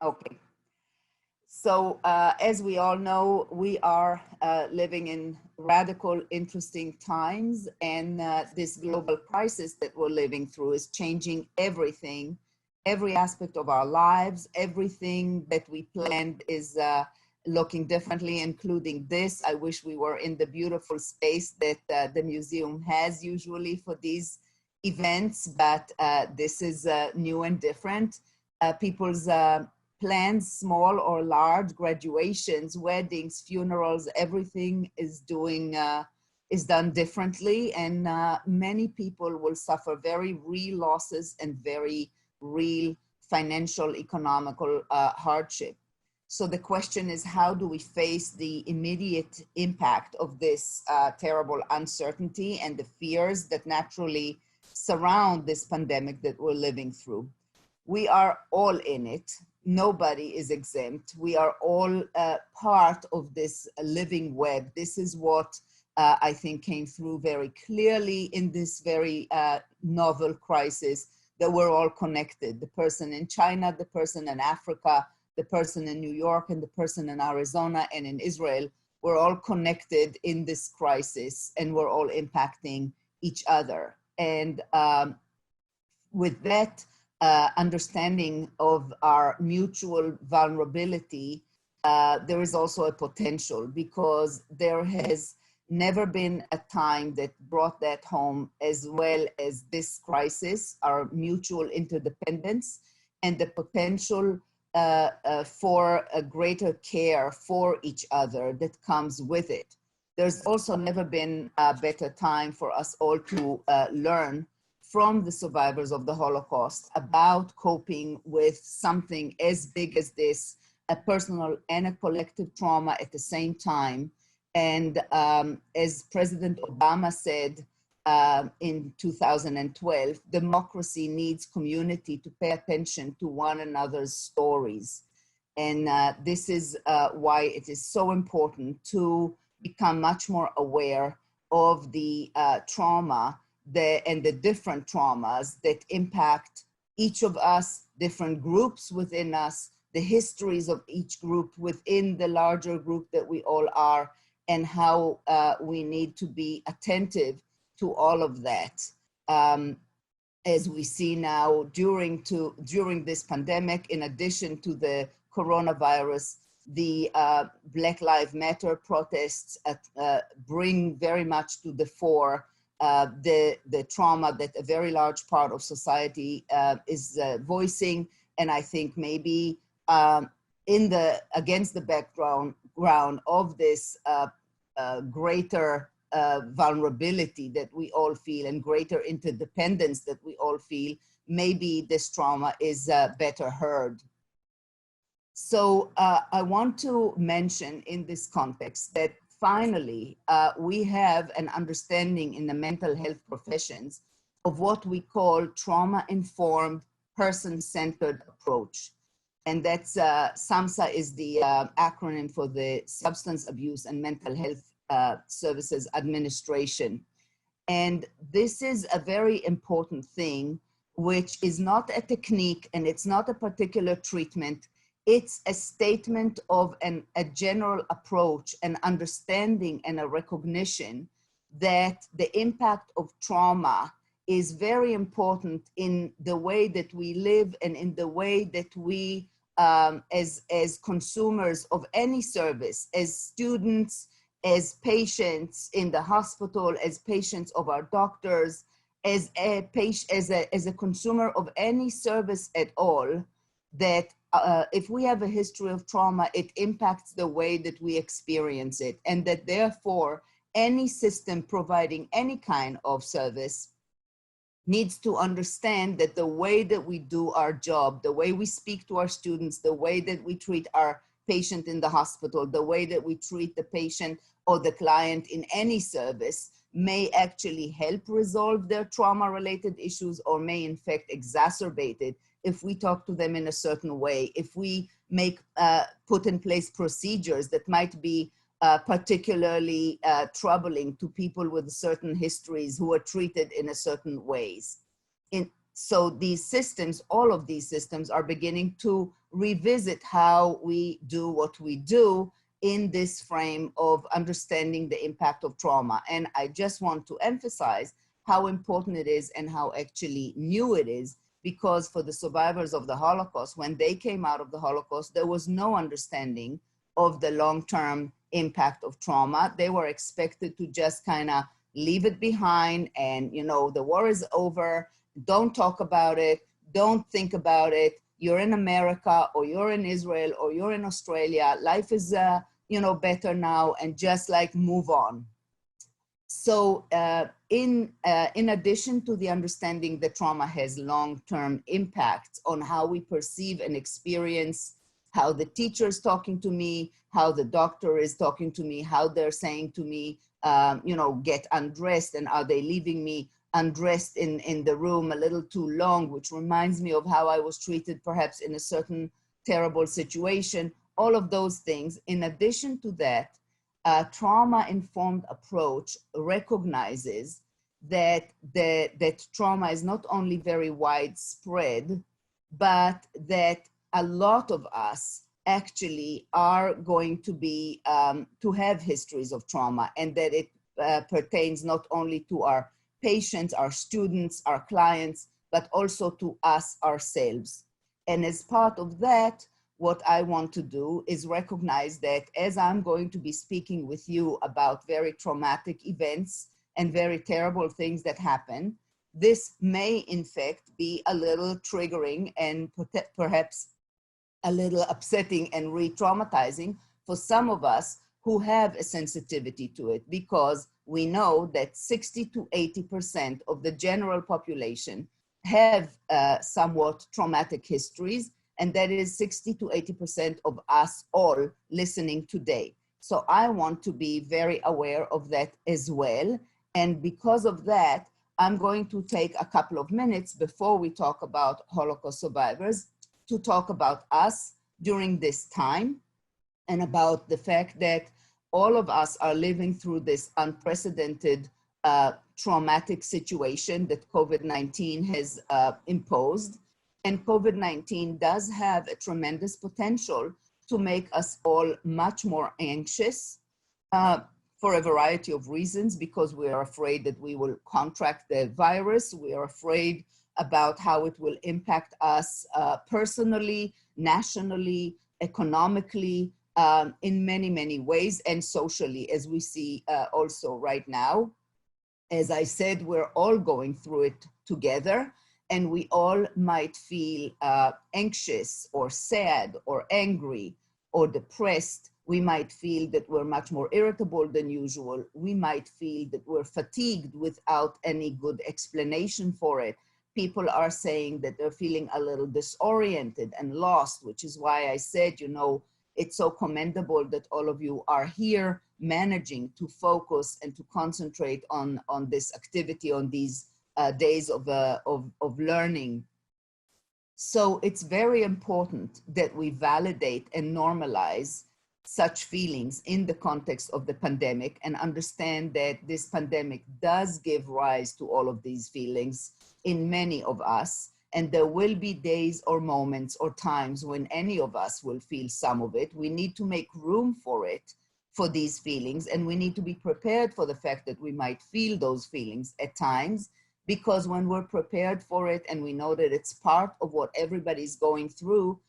Okay. So as we all know, we are living in radical, interesting times, and this global crisis that we're living through is changing everything, every aspect of our lives. Everything that we planned is looking differently, including this. I wish we were in the beautiful space that the museum has usually for these events, but this is new and different. People's plans, small or large, graduations, weddings, funerals, everything is done differently, and many people will suffer very real losses and very real financial, economical hardship. So the question is, how do we face the immediate impact of this terrible uncertainty and the fears that naturally surround this pandemic that we're living through? We are all in it. Nobody is exempt. We are all part of this living web. This is what I think came through very clearly in this very novel crisis, that we're all connected. The person in China, the person in Africa, the person in New York, and the person in Arizona and in Israel, we're all connected in this crisis, and we're all impacting each other. And with that understanding of our mutual vulnerability, there is also a potential, because there has never been a time that brought that home as well as this crisis, our mutual interdependence and the potential for a greater care for each other that comes with it. There's also never been a better time for us all to learn from the survivors of the Holocaust about coping with something as big as this, a personal and a collective trauma at the same time. And as President Obama said in 2012, democracy needs community to pay attention to one another's stories. And this is why it is so important to become much more aware of the trauma and the different traumas that impact each of us, different groups within us, the histories of each group within the larger group that we all are, and how we need to be attentive to all of that. As we see now during this pandemic, in addition to the coronavirus, the Black Lives Matter protests bring very much to the fore the trauma that a very large part of society is voicing. And I think maybe against the background of this greater vulnerability that we all feel and greater interdependence that we all feel, maybe this trauma is better heard. So I want to mention in this context that finally, we have an understanding in the mental health professions of what we call trauma-informed, person-centered approach. And that's, SAMHSA is the acronym for the Substance Abuse and Mental Health Services Administration. And this is a very important thing, which is not a technique and it's not a particular treatment. It's a statement of a general approach, an understanding and a recognition that the impact of trauma is very important in the way that we live and in the way that we, as consumers of any service, as students, as patients in the hospital, as patients of our doctors, as a consumer of any service at all, that if we have a history of trauma, it impacts the way that we experience it, and that therefore any system providing any kind of service needs to understand that the way that we do our job, the way we speak to our students, the way that we treat our patient in the hospital, the way that we treat the patient or the client in any service may actually help resolve their trauma-related issues, or may in fact exacerbate it if we talk to them in a certain way, if we put in place procedures that might be particularly troubling to people with certain histories who are treated in a certain ways. So these systems, all of these systems are beginning to revisit how we do what we do in this frame of understanding the impact of trauma. And I just want to emphasize how important it is and how actually new it is, because for the survivors of the Holocaust, when they came out of the Holocaust, there was no understanding of the long-term impact of trauma. They were expected to just kind of leave it behind and, you know, the war is over, don't talk about it, don't think about it. You're in America, or you're in Israel, or you're in Australia. Life is, you know, better now, and just like move on. So in addition to the understanding that trauma has long-term impacts on how we perceive and experience, how the teacher is talking to me, how the doctor is talking to me, how they're saying to me, you know, get undressed, and are they leaving me undressed in the room a little too long, which reminds me of how I was treated perhaps in a certain terrible situation. All of those things. In addition to that, trauma-informed approach recognizes that that trauma is not only very widespread, but that a lot of us actually are going to be to have histories of trauma, and that it pertains not only to our patients, our students, our clients, but also to us ourselves. And as part of that, what I want to do is recognize that as I'm going to be speaking with you about very traumatic events and very terrible things that happen, this may in fact be a little triggering and perhaps a little upsetting and re-traumatizing for some of us who have a sensitivity to it, because we know that 60 to 80% of the general population have somewhat traumatic histories, and that is 60 to 80% of us all listening today. So I want to be very aware of that as well. And because of that, I'm going to take a couple of minutes before we talk about Holocaust survivors to talk about us during this time, and about the fact that all of us are living through this unprecedented traumatic situation that COVID-19 has imposed. And COVID-19 does have a tremendous potential to make us all much more anxious for a variety of reasons, because we are afraid that we will contract the virus. We are afraid about how it will impact us personally, nationally, economically, in many, many ways, and socially, as we see also right now. As I said, we're all going through it together, and we all might feel anxious or sad or angry or depressed. We might feel that we're much more irritable than usual. We might feel that we're fatigued without any good explanation for it. People are saying that they're feeling a little disoriented and lost, which is why I said, you know, it's so commendable that all of you are here managing to focus and to concentrate on this activity, on these days of learning. So it's very important that we validate and normalize such feelings in the context of the pandemic, and understand that this pandemic does give rise to all of these feelings in many of us. And there will be days or moments or times when any of us will feel some of it. We need to make room for it, for these feelings, and we need to be prepared for the fact that we might feel those feelings at times, because when we're prepared for it and we know that it's part of what everybody's going through,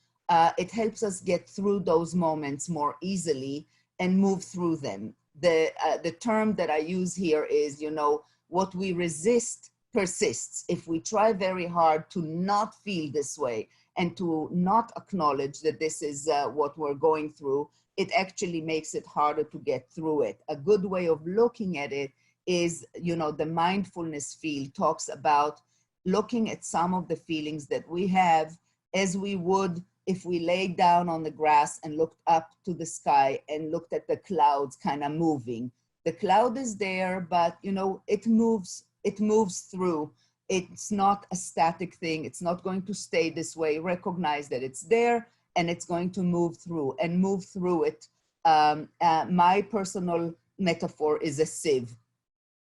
it helps us get through those moments more easily and move through them. The term that I use here is, you know, what we resist persists. If we try very hard to not feel this way and to not acknowledge that this is what we're going through, it actually makes it harder to get through it. A good way of looking at it is, you know, the mindfulness field talks about looking at some of the feelings that we have as we would if we laid down on the grass and looked up to the sky and looked at the clouds kind of moving. The cloud is there, but, you know, it moves through. It's not a static thing. It's not going to stay this way. Recognize that it's there and it's going to move through it. My personal metaphor is a sieve.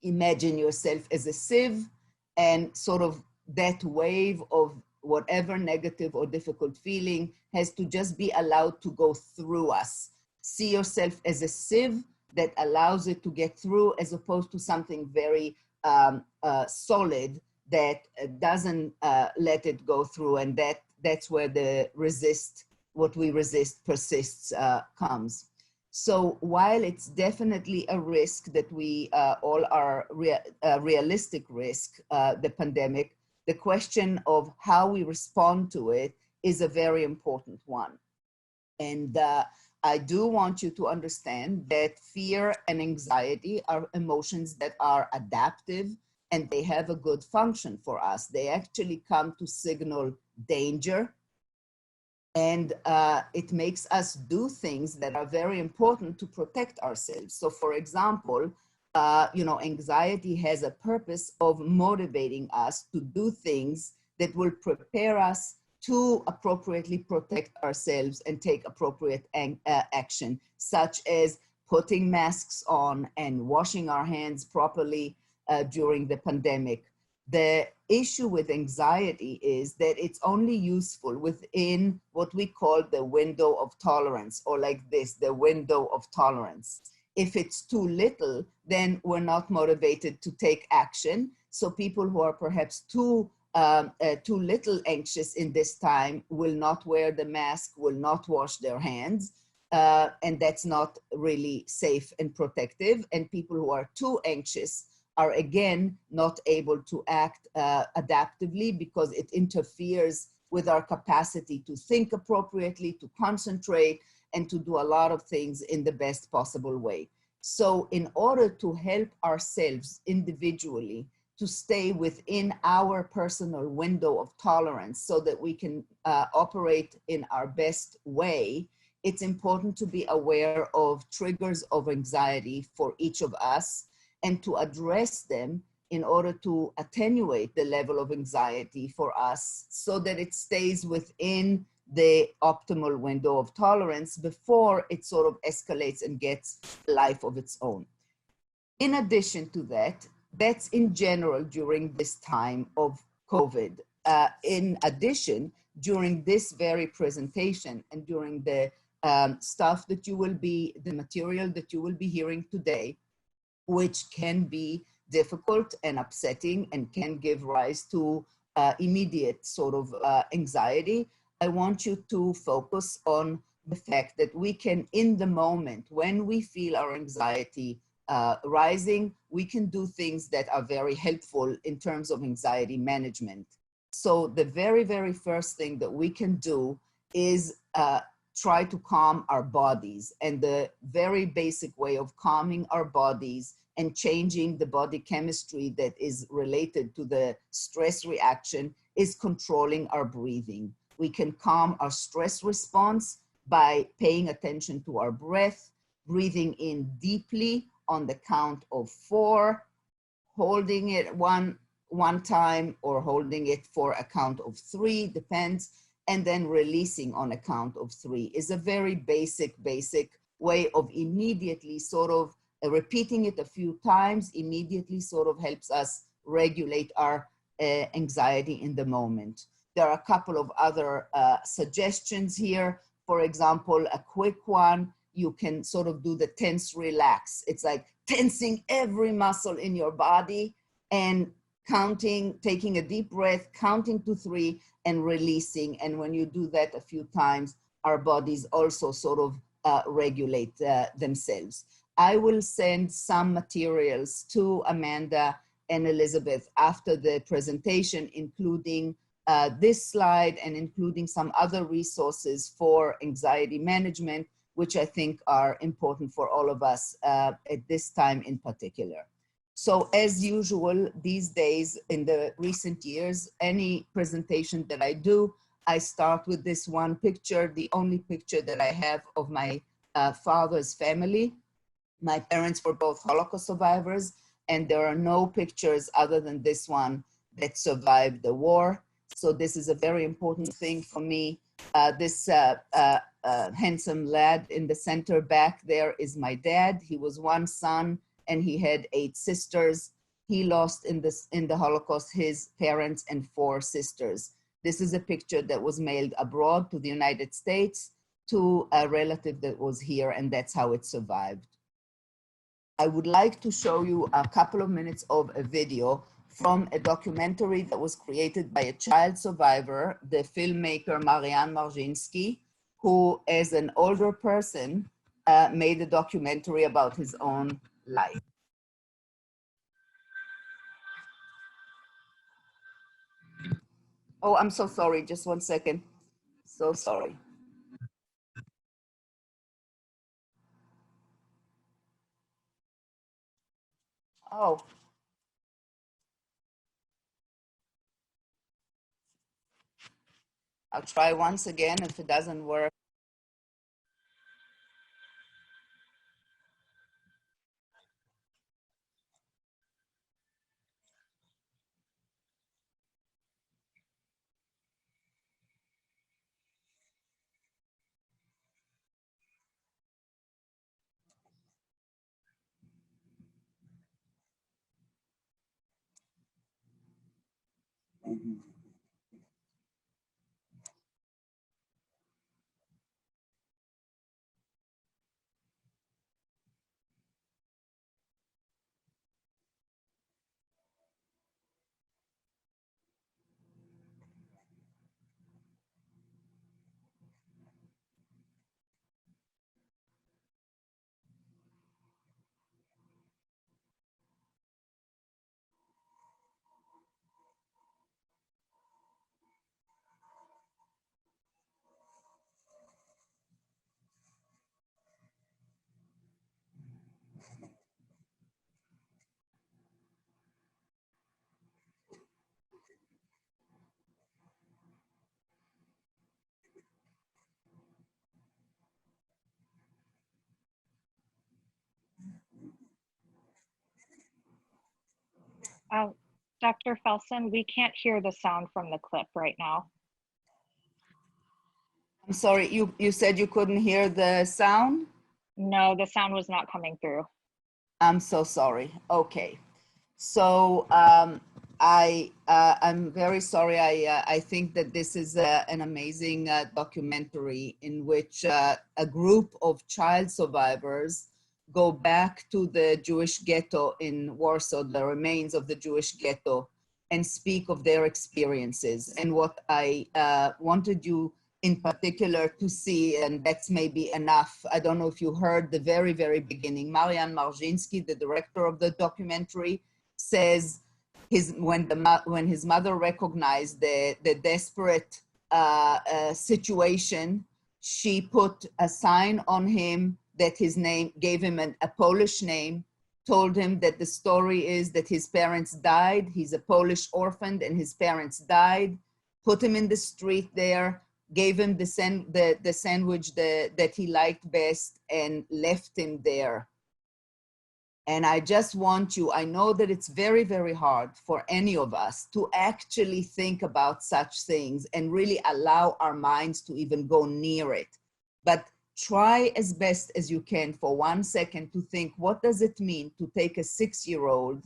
Imagine yourself as a sieve and sort of that wave of whatever negative or difficult feeling has to just be allowed to go through us. See yourself as a sieve that allows it to get through, as opposed to something very solid that doesn't let it go through, and that's where the what we resist persists comes. So while it's definitely a risk that we all are realistic risk, the pandemic, the question of how we respond to it is a very important one. And I do want you to understand that fear and anxiety are emotions that are adaptive, and they have a good function for us. They actually come to signal danger, and it makes us do things that are very important to protect ourselves. So for example, anxiety has a purpose of motivating us to do things that will prepare us to appropriately protect ourselves and take appropriate action, such as putting masks on and washing our hands properly during the pandemic. The issue with anxiety is that it's only useful within what we call the window of tolerance, or like this, the window of tolerance. If it's too little, then we're not motivated to take action. So people who are perhaps too little anxious in this time will not wear the mask, will not wash their hands, and that's not really safe and protective. And people who are too anxious are again not able to act adaptively, because it interferes with our capacity to think appropriately, to concentrate, and to do a lot of things in the best possible way. So in order to help ourselves individually to stay within our personal window of tolerance so that we can operate in our best way, it's important to be aware of triggers of anxiety for each of us, and to address them in order to attenuate the level of anxiety for us so that it stays within the optimal window of tolerance before it sort of escalates and gets a life of its own. In addition to that, that's in general during this time of COVID. In addition, during this very presentation and during the stuff that you will be, the material that you will be hearing today, which can be difficult and upsetting and can give rise to immediate sort of anxiety, I want you to focus on the fact that we can, in the moment, when we feel our anxiety rising, we can do things that are very helpful in terms of anxiety management. So the very, very first thing that we can do is try to calm our bodies. And the very basic way of calming our bodies and changing the body chemistry that is related to the stress reaction is controlling our breathing. We can calm our stress response by paying attention to our breath, breathing in deeply on the count of 4, holding it one time, or holding it for a count of 3, depends, and then releasing on a count of 3 is a very basic way of immediately sort of repeating it a few times immediately sort of helps us regulate our anxiety in the moment. There are a couple of other suggestions here. For example, a quick one, you can sort of do the tense relax. It's like tensing every muscle in your body and counting, taking a deep breath, counting to 3 and releasing. And when you do that a few times, our bodies also sort of regulate themselves. I will send some materials to Amanda and Elizabeth after the presentation, including this slide and including some other resources for anxiety management, which I think are important for all of us at this time in particular. So as usual, these days, in the recent years, any presentation that I do, I start with this one picture, the only picture that I have of my father's family. My parents were both Holocaust survivors, and there are no pictures other than this one that survived the war. So this is a very important thing for me. This handsome lad in the center back there is my dad. He was one son and he had 8 sisters. he lost in the Holocaust his parents and 4 sisters. This is a picture that was mailed abroad to the United States to a relative that was here, and that's how it survived. I would like to show you a couple of minutes of a video from a documentary that was created by a child survivor, the filmmaker Marian Marzinski, who, as an older person, made a documentary about his own life. Oh, I'm so sorry. Just 1 second. So sorry. Oh, I'll try once again. If it doesn't work. Dr. Felsen, we can't hear the sound from the clip right now. I'm sorry, you said you couldn't hear the sound? No, the sound was not coming through. I'm so sorry. Okay. So I'm very sorry. I think that this is an amazing documentary in which a group of child survivors go back to the Jewish ghetto in Warsaw, the remains of the Jewish ghetto, and speak of their experiences. And what I wanted you in particular to see, and that's maybe enough. I don't know if you heard the very, very beginning. Marian Marzinski, the director of the documentary, says when his mother recognized the desperate situation, she put a sign on him that his name, gave him a Polish name, told him that the story is that his parents died. He's a Polish orphan and his parents died. Put him in the street there, gave him the sandwich that he liked best, and left him there. And I just want you, I know that it's very, very hard for any of us to actually think about such things and really allow our minds to even go near it. But try as best as you can for 1 second to think, what does it mean to take a 6-year-old,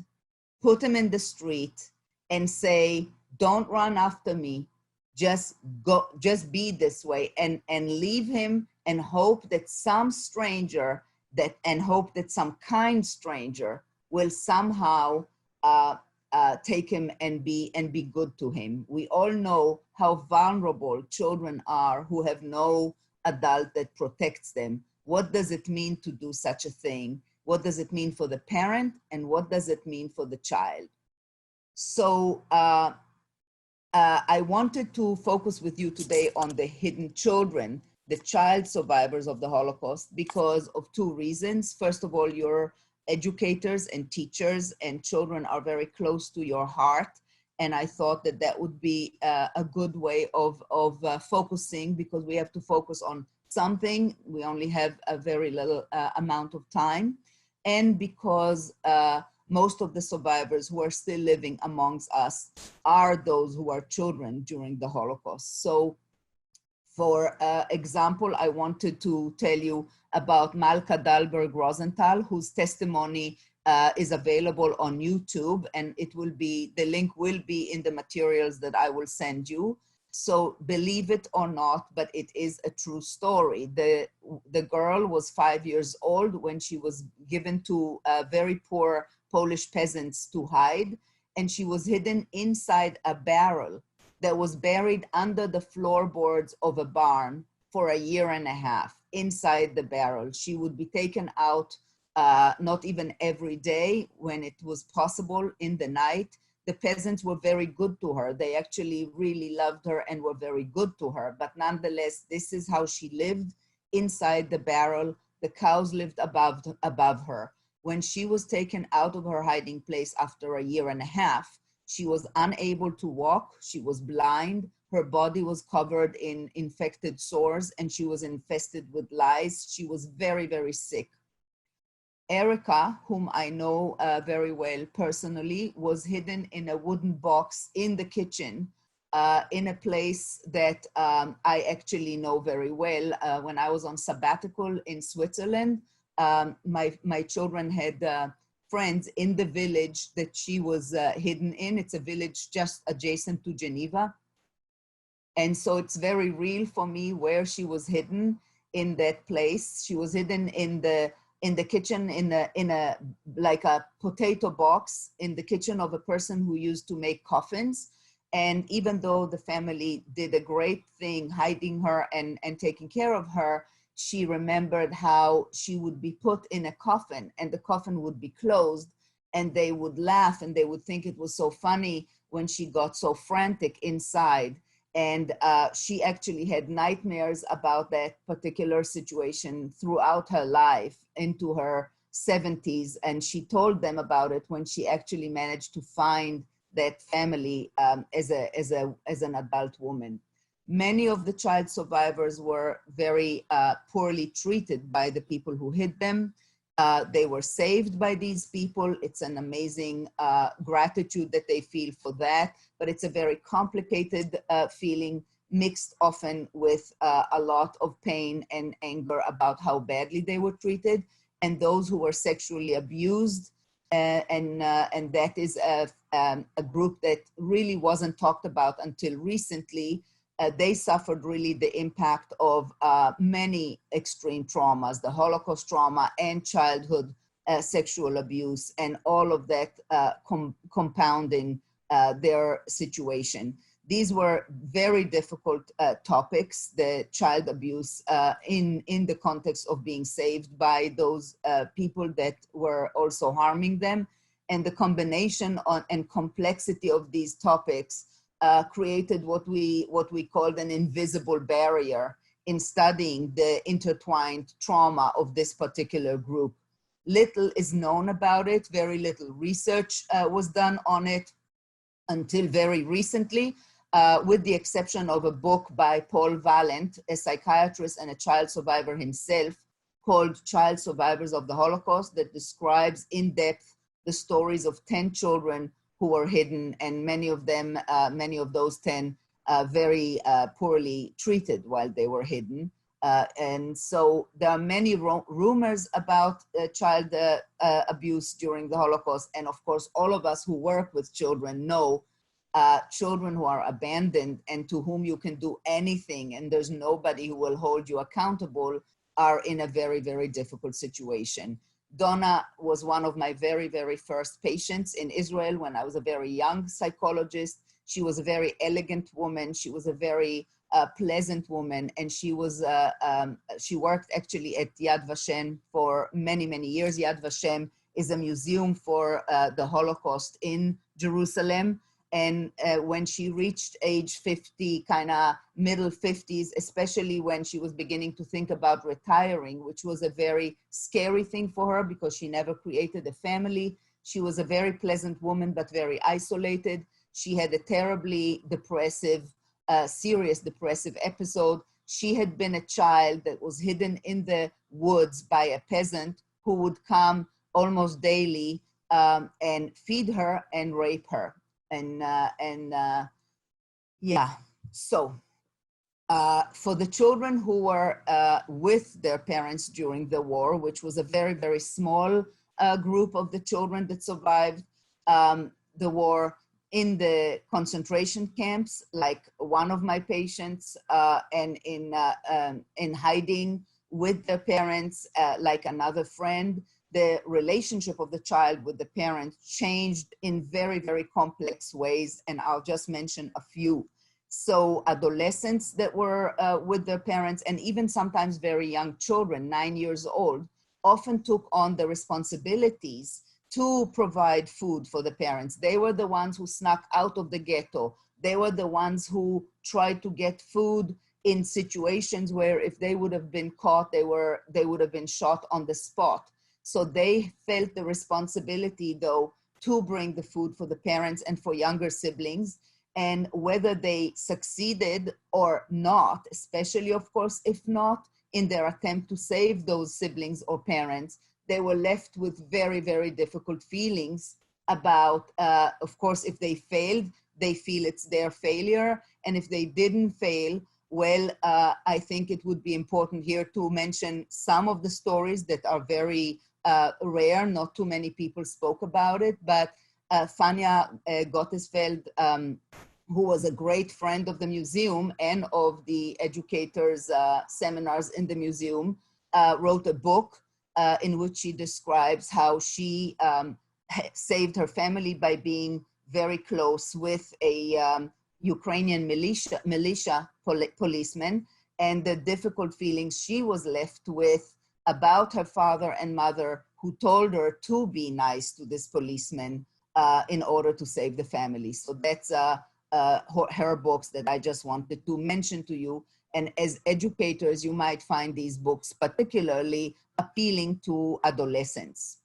put him in the street and say, don't run after me, just go, just be this way, and leave him and hope that some stranger and hope that some kind stranger will somehow take him and be good to him. We all know how vulnerable children are who have no adult that protects them. What does it mean to do such a thing? What does it mean for the parent, and what does it mean for the child? So I wanted to focus with you today on the hidden children, the child survivors of the Holocaust, because of 2 reasons. First of all, you're educators and teachers, and children are very close to your heart. And I thought that that would be a good way of focusing, because we have to focus on something. We only have a very little amount of time. And because most of the survivors who are still living amongst us are those who are children during the Holocaust. So for example, I wanted to tell you about Malka Dahlberg Rosenthal, whose testimony is available on YouTube, and the link will be in the materials that I will send you. So believe it or not, but it is a true story. The girl was 5 years old when she was given to very poor Polish peasants to hide, and she was hidden inside a barrel that was buried under the floorboards of a barn for a year and a half. Inside the barrel, she would be taken out not even every day when it was possible in the night. The peasants were very good to her. They actually really loved her and were very good to her. But nonetheless, this is how she lived inside the barrel. The cows lived above her. When she was taken out of her hiding place after a year and a half, she was unable to walk. She was blind. Her body was covered in infected sores, and she was infested with lice. She was very, very sick. Erica, whom I know very well personally, was hidden in a wooden box in the kitchen in a place that I actually know very well. When I was on sabbatical in Switzerland, my children had friends in the village that she was hidden in. It's a village just adjacent to Geneva. And so it's very real for me where she was hidden in that place. She was hidden in the kitchen, in a like a potato box in the kitchen of a person who used to make coffins. And even though the family did a great thing hiding her and taking care of her, she remembered how she would be put in a coffin, and the coffin would be closed, and they would laugh and they would think it was so funny when she got so frantic inside. And she actually had nightmares about that particular situation throughout her life into her 70s. And she told them about it when she actually managed to find that family as an adult woman. Many of the child survivors were very poorly treated by the people who hid them. They were saved by these people. It's an amazing gratitude that they feel for that, but it's a very complicated feeling, mixed often with a lot of pain and anger about how badly they were treated. And those who were sexually abused, and that is a group that really wasn't talked about until recently. They suffered really the impact of many extreme traumas, the Holocaust trauma and childhood sexual abuse, and all of that compounding their situation. These were very difficult topics, the child abuse in the context of being saved by those people that were also harming them. And the combination and complexity of these topics created what we called an invisible barrier in studying the intertwined trauma of this particular group. Little is known about it. Very little research was done on it until very recently, with the exception of a book by Paul Valent, a psychiatrist and a child survivor himself, called Child Survivors of the Holocaust, that describes in depth the stories of 10 children who were hidden, and many of them, many of those 10, very poorly treated while they were hidden. And so there are many rumors about child abuse during the Holocaust. And of course, all of us who work with children know children who are abandoned and to whom you can do anything and there's nobody who will hold you accountable are in a very, very difficult situation. Donna was one of my very, very first patients in Israel when I was a very young psychologist. She was a very elegant woman. She was a very pleasant woman, and she was she worked actually at Yad Vashem for many, many years. Yad Vashem is a museum for the Holocaust in Jerusalem. And when she reached age 50, kind of middle 50s, especially when she was beginning to think about retiring, which was a very scary thing for her because she never created a family. She was a very pleasant woman, but very isolated. She had a terribly depressive, serious depressive episode. She had been a child that was hidden in the woods by a peasant who would come almost daily and feed her and rape her. Yeah, so for the children who were with their parents during the war, which was a very, very small group of the children that survived the war in the concentration camps, like one of my patients, and in hiding with their parents, like another friend. The relationship of the child with the parents changed in very, very complex ways, and I'll just mention a few. So adolescents that were with their parents, and even sometimes very young children, 9 years old, often took on the responsibilities to provide food for the parents. They were the ones who snuck out of the ghetto. They were the ones who tried to get food in situations where if they would have been caught, they would have been shot on the spot. So they felt the responsibility, though, to bring the food for the parents and for younger siblings. And whether they succeeded or not, especially, of course, if not, in their attempt to save those siblings or parents, they were left with very, very difficult feelings about, of course, if they failed, they feel it's their failure. And if they didn't fail, well, I think it would be important here to mention some of the stories that are very rare. Not too many people spoke about it, but Fania Gottesfeld, who was a great friend of the museum and of the educators' seminars in the museum, wrote a book in which she describes how she saved her family by being very close with a Ukrainian militia policeman, and the difficult feelings she was left with about her father and mother, who told her to be nice to this policeman in order to save the family. So that's her books that I just wanted to mention to you. And as educators, you might find these books particularly appealing to adolescents.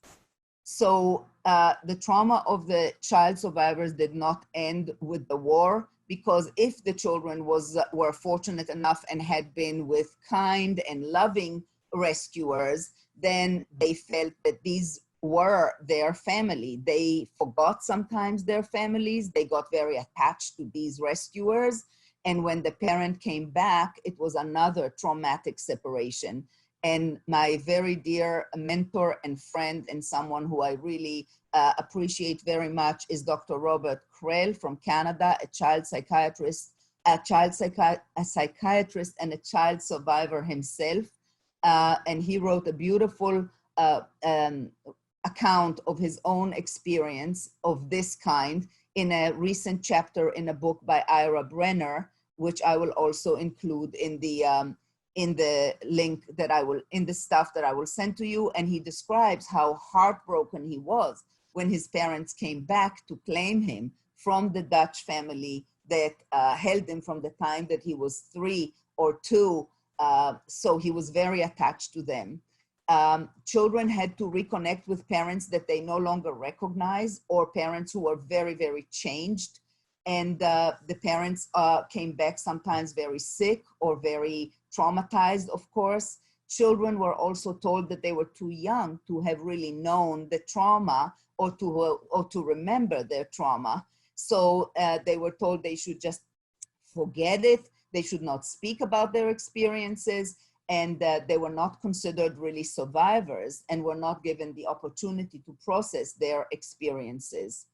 So the trauma of the child survivors did not end with the war, because if the children were fortunate enough and had been with kind and loving rescuers, then they felt that these were their family. They forgot sometimes their families. They got very attached to these rescuers. And when the parent came back, it was another traumatic separation. And my very dear mentor and friend, and someone who I really appreciate very much, is Dr. Robert Krell from Canada, a child psychiatrist, a psychiatrist and a child survivor himself. And he wrote a beautiful account of his own experience of this kind in a recent chapter in a book by Ira Brenner, which I will also include in the link that in the stuff that I will send to you. And he describes how heartbroken he was when his parents came back to claim him from the Dutch family that held him from the time that he was 3 or 2. So he was very attached to them. Children had to reconnect with parents that they no longer recognize, or parents who were very, very changed. And the parents came back sometimes very sick or very traumatized, of course. Children were also told that they were too young to have really known the trauma or to remember their trauma. So they were told they should just forget it. They should not speak about their experiences, and that they were not considered really survivors and were not given the opportunity to process their experiences.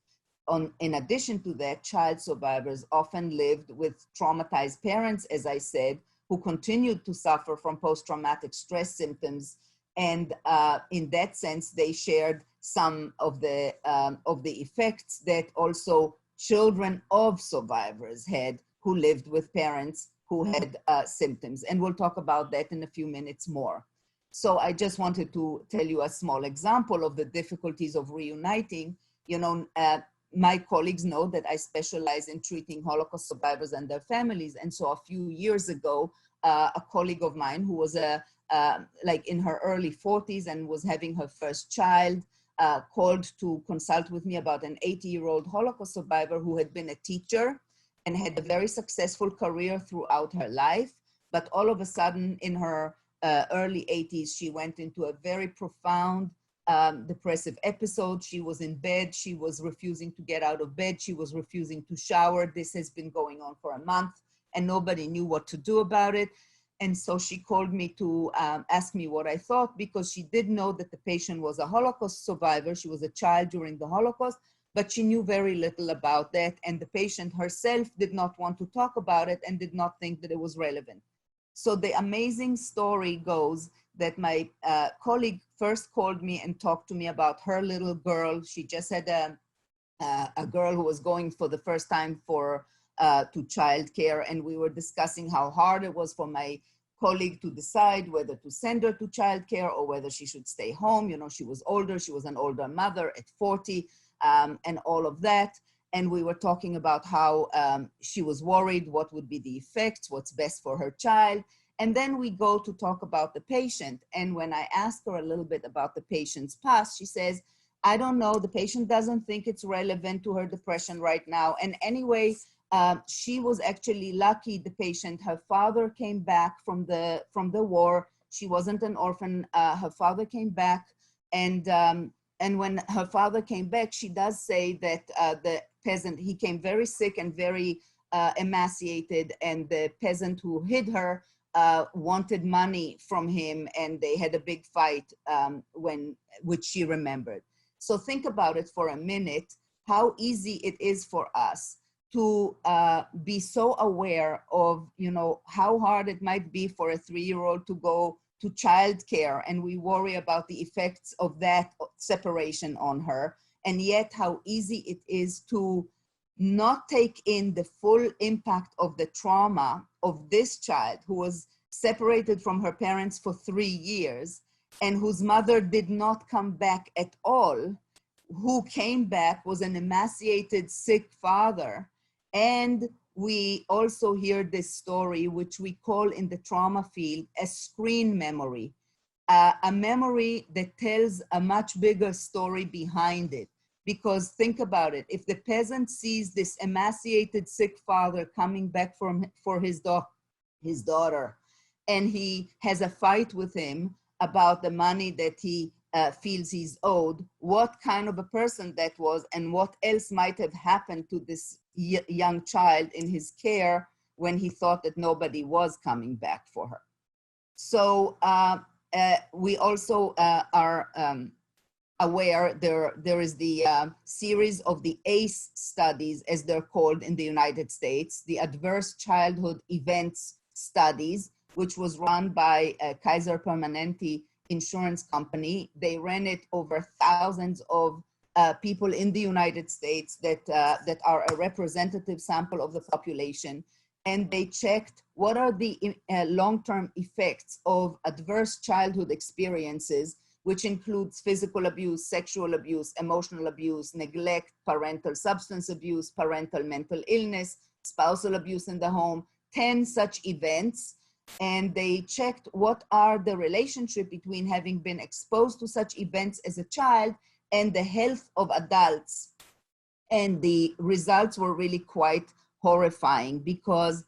In addition to that, child survivors often lived with traumatized parents, as I said, who continued to suffer from post-traumatic stress symptoms. And in that sense, they shared some of the effects that also children of survivors had who lived with parents who had symptoms. And we'll talk about that in a few minutes more. So I just wanted to tell you a small example of the difficulties of reuniting. You know, my colleagues know that I specialize in treating Holocaust survivors and their families. And so a few years ago, a colleague of mine who was like in her early 40s and was having her first child, called to consult with me about an 80-year-old Holocaust survivor who had been a teacher and had a very successful career throughout her life. But all of a sudden in her early 80s, she went into a very profound depressive episode. She was in bed. She was refusing to get out of bed. She was refusing to shower. This has been going on for a month and nobody knew what to do about it. And so she called me to ask me what I thought, because she did know that the patient was a Holocaust survivor. She was a child during the Holocaust, but she knew very little about that. And the patient herself did not want to talk about it and did not think that it was relevant. So the amazing story goes that my colleague first called me and talked to me about her little girl. She just had a girl who was going for the first time to childcare, and we were discussing how hard it was for my colleague to decide whether to send her to childcare or whether she should stay home. You know, she was older, she was an older mother at 40, and all of that. And we were talking about how she was worried what would be the effects, what's best for her child. And then we go to talk about the patient. And when I asked her a little bit about the patient's past, she says, I don't know, the patient doesn't think it's relevant to her depression right now. And anyway, she was actually lucky, the patient. Her father came back from the war. She wasn't an orphan. Her father came back, and when her father came back, she does say that the peasant, he came very sick and very emaciated, and the peasant who hid her wanted money from him, and they had a big fight, which she remembered. So think about it for a minute, how easy it is for us to be so aware of, you know, how hard it might be for a 3-year-old to go to childcare, and we worry about the effects of that separation on her, and yet how easy it is to not take in the full impact of the trauma of this child who was separated from her parents for 3 years and whose mother did not come back at all. Who came back was an emaciated, sick father. And we also hear this story, which we call in the trauma field a screen memory, a memory that tells a much bigger story behind it. Because think about it, if the peasant sees this emaciated, sick father coming back for his daughter, and he has a fight with him about the money that he feels he's owed, what kind of a person that was, and what else might have happened to this young child in his care when he thought that nobody was coming back for her. So we also are aware there is the series of the ACE studies, as they're called in the United States, the Adverse Childhood Events Studies, which was run by Kaiser Permanente insurance company. They ran it over thousands of people in the United States that are a representative sample of the population. And they checked what are the long-term effects of adverse childhood experiences, which includes physical abuse, sexual abuse, emotional abuse, neglect, parental substance abuse, parental mental illness, spousal abuse in the home, 10 such events. And they checked what are the relationship between having been exposed to such events as a child and the health of adults. And the results were really quite horrifying, because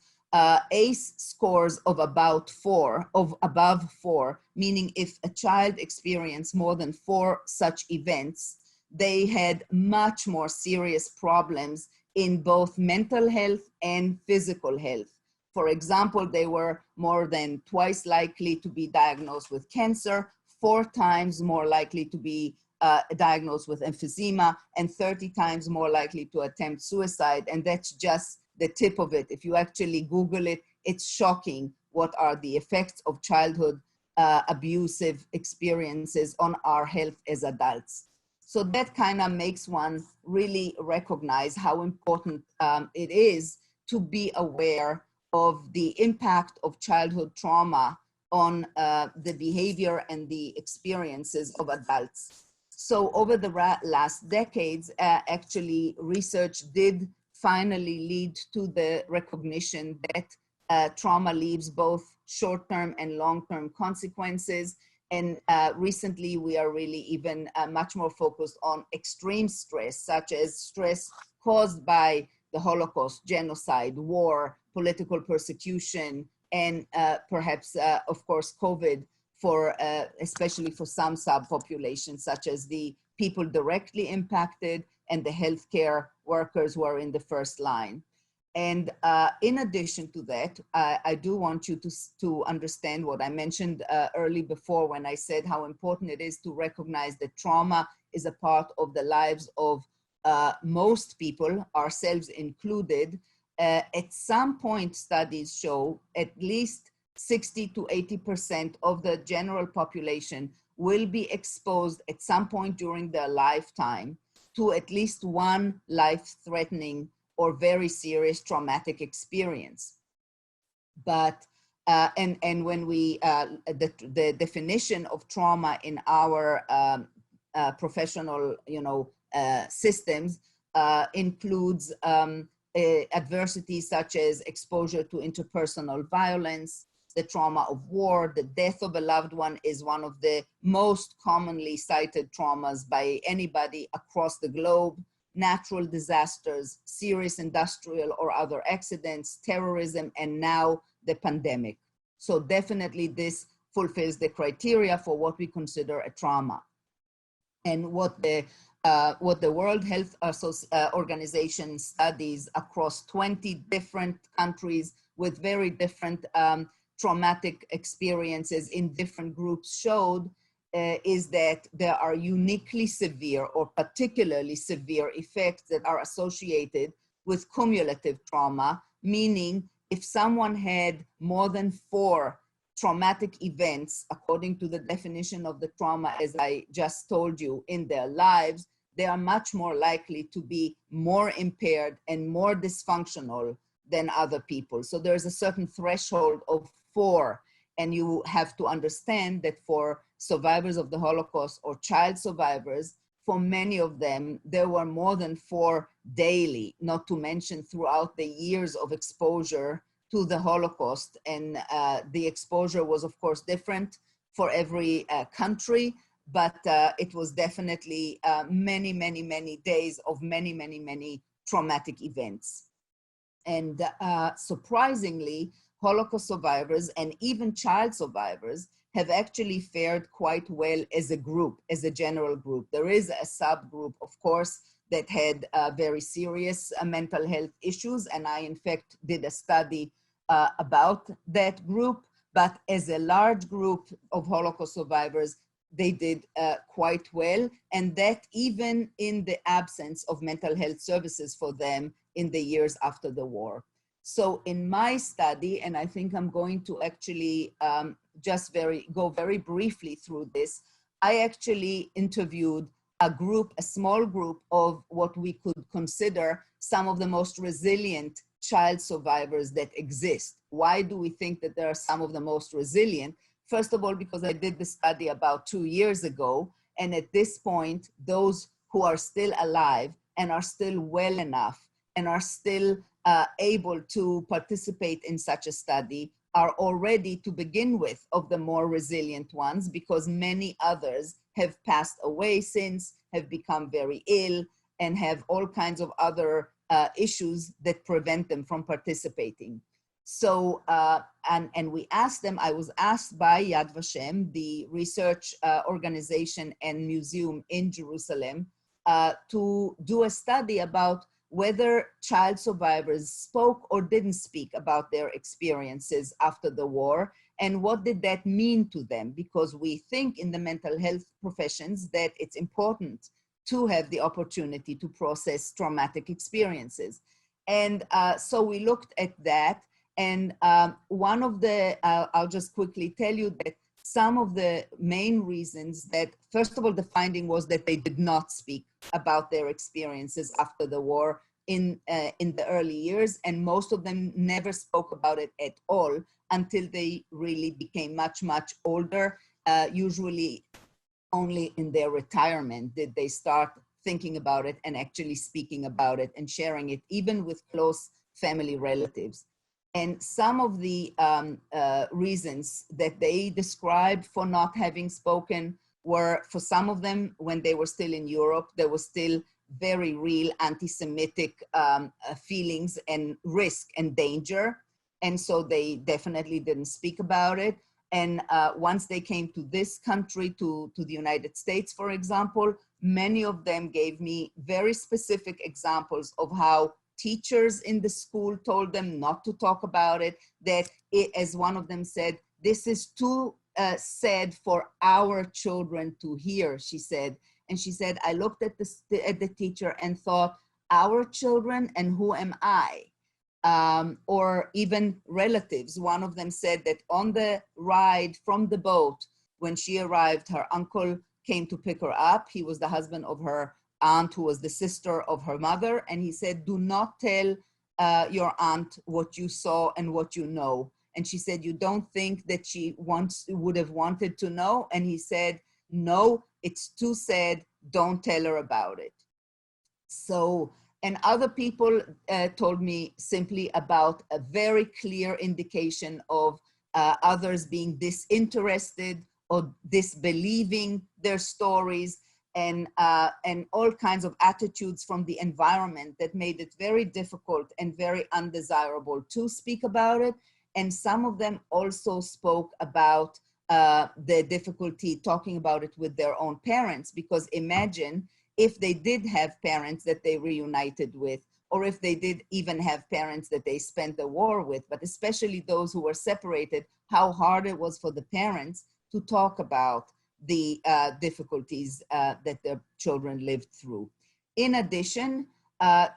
ACE scores of above 4, meaning if a child experienced more than 4 such events, they had much more serious problems in both mental health and physical health. For example, they were more than twice likely to be diagnosed with cancer, 4 times more likely to be diagnosed with emphysema, and 30 times more likely to attempt suicide. And that's just the tip of it. If you actually Google it, it's shocking what are the effects of childhood abusive experiences on our health as adults. So that kind of makes one really recognize how important it is to be aware of the impact of childhood trauma on the behavior and the experiences of adults. So over the last decades, actually research did finally lead to the recognition that trauma leaves both short-term and long-term consequences. And recently we are really even much more focused on extreme stress, such as stress caused by the Holocaust, genocide, war, political persecution, and perhaps, of course, COVID, especially for some subpopulations, such as the people directly impacted and the healthcare workers who are in the first line. And in addition to that, I do want you to understand what I mentioned early before when I said how important it is to recognize that trauma is a part of the lives of most people, ourselves included. At some point, studies show at least 60 to 80% of the general population will be exposed at some point during their lifetime to at least one life-threatening or very serious traumatic experience. But, and when we, the definition of trauma in our professional, systems includes adversity such as exposure to interpersonal violence, the trauma of war, the death of a loved one is one of the most commonly cited traumas by anybody across the globe, natural disasters, serious industrial or other accidents, terrorism, and now the pandemic. So definitely this fulfills the criteria for what we consider a trauma. And what the World Health Organization studies across 20 different countries with very different traumatic experiences in different groups showed is that there are uniquely severe or particularly severe effects that are associated with cumulative trauma, meaning if someone had more than 4 traumatic events, according to the definition of the trauma, as I just told you, in their lives, they are much more likely to be more impaired and more dysfunctional than other people. So there's a certain threshold of 4, and you have to understand that for survivors of the Holocaust or child survivors, for many of them, there were more than 4 daily, not to mention throughout the years of exposure to the Holocaust. And the exposure was, of course, different for every country, but it was definitely many, many, many days of many, many, many traumatic events. And surprisingly, Holocaust survivors and even child survivors have actually fared quite well as a group, as a general group. There is a subgroup, of course, that had very serious mental health issues. And I, in fact, did a study about that group. But as a large group of Holocaust survivors, they did quite well. And that even in the absence of mental health services for them in the years after the war. So in my study, and I think I'm going to actually just go very briefly through this, I actually interviewed a small group of what we could consider some of the most resilient child survivors that exist. Why do we think that they are some of the most resilient? First of all, because I did the study about 2 years ago, and at this point, those who are still alive and are still well enough and are still able to participate in such a study are already, to begin with, of the more resilient ones, because many others have passed away since, have become very ill, and have all kinds of other issues that prevent them from participating. So, and we asked them, I was asked by Yad Vashem, the research organization and museum in Jerusalem, to do a study about whether child survivors spoke or didn't speak about their experiences after the war, and what did that mean to them? Because we think in the mental health professions that it's important to have the opportunity to process traumatic experiences. And so we looked at that, and one of the, I'll just quickly tell you that some of the main reasons that, first of all, the finding was that they did not speak about their experiences after the war in the early years, and most of them never spoke about it at all until they really became much, much older. Usually only in their retirement did they start thinking about it and actually speaking about it and sharing it, even with close family relatives. And some of the reasons that they described for not having spoken were, for some of them, when they were still in Europe, there was still very real anti-Semitic feelings and risk and danger. And so they definitely didn't speak about it. And once they came to this country, to the United States, for example, many of them gave me very specific examples of how teachers in the school told them not to talk about it, that it, as one of them said, this is too sad for our children to hear, she said. And she said, I looked at the teacher and thought, our children, and who am I? Or even relatives. One of them said that on the ride from the boat, when she arrived, her uncle came to pick her up. He was the husband of her aunt, who was the sister of her mother. And he said, do not tell your aunt what you saw and what you know. And she said, you don't think that she would have wanted to know? And he said, no, it's too sad. Don't tell her about it. So, and other people told me simply about a very clear indication of others being disinterested or disbelieving their stories, and all kinds of attitudes from the environment that made it very difficult and very undesirable to speak about it. And some of them also spoke about the difficulty talking about it with their own parents, because imagine if they did have parents that they reunited with, or if they did even have parents that they spent the war with, but especially those who were separated, how hard it was for the parents to talk about the difficulties that their children lived through. In addition,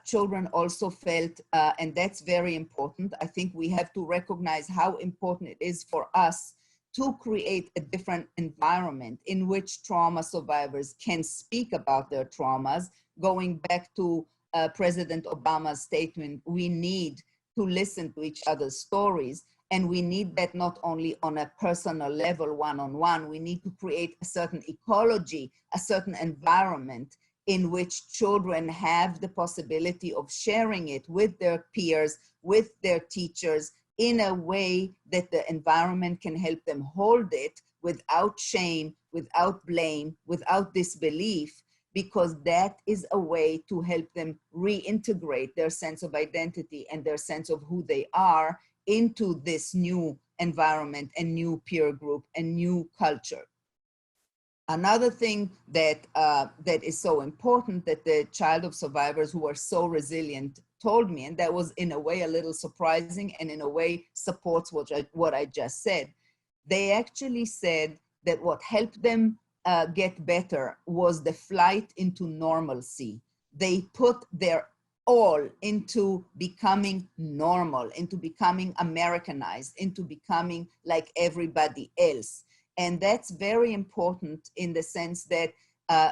children also felt, and that's very important, I think we have to recognize how important it is for us to create a different environment in which trauma survivors can speak about their traumas. Going back to President Obama's statement, we need to listen to each other's stories, and we need that not only on a personal level, one-on-one, we need to create a certain ecology, a certain environment in which children have the possibility of sharing it with their peers, with their teachers, in a way that the environment can help them hold it without shame, without blame, without disbelief, because that is a way to help them reintegrate their sense of identity and their sense of who they are into this new environment and new peer group and new culture. Another thing that, that is so important that the child of survivors who are so resilient told me, and that was in a way a little surprising and in a way supports what I just said. They actually said that what helped them get better was the flight into normalcy. They put their all into becoming normal, into becoming Americanized, into becoming like everybody else. And that's very important in the sense that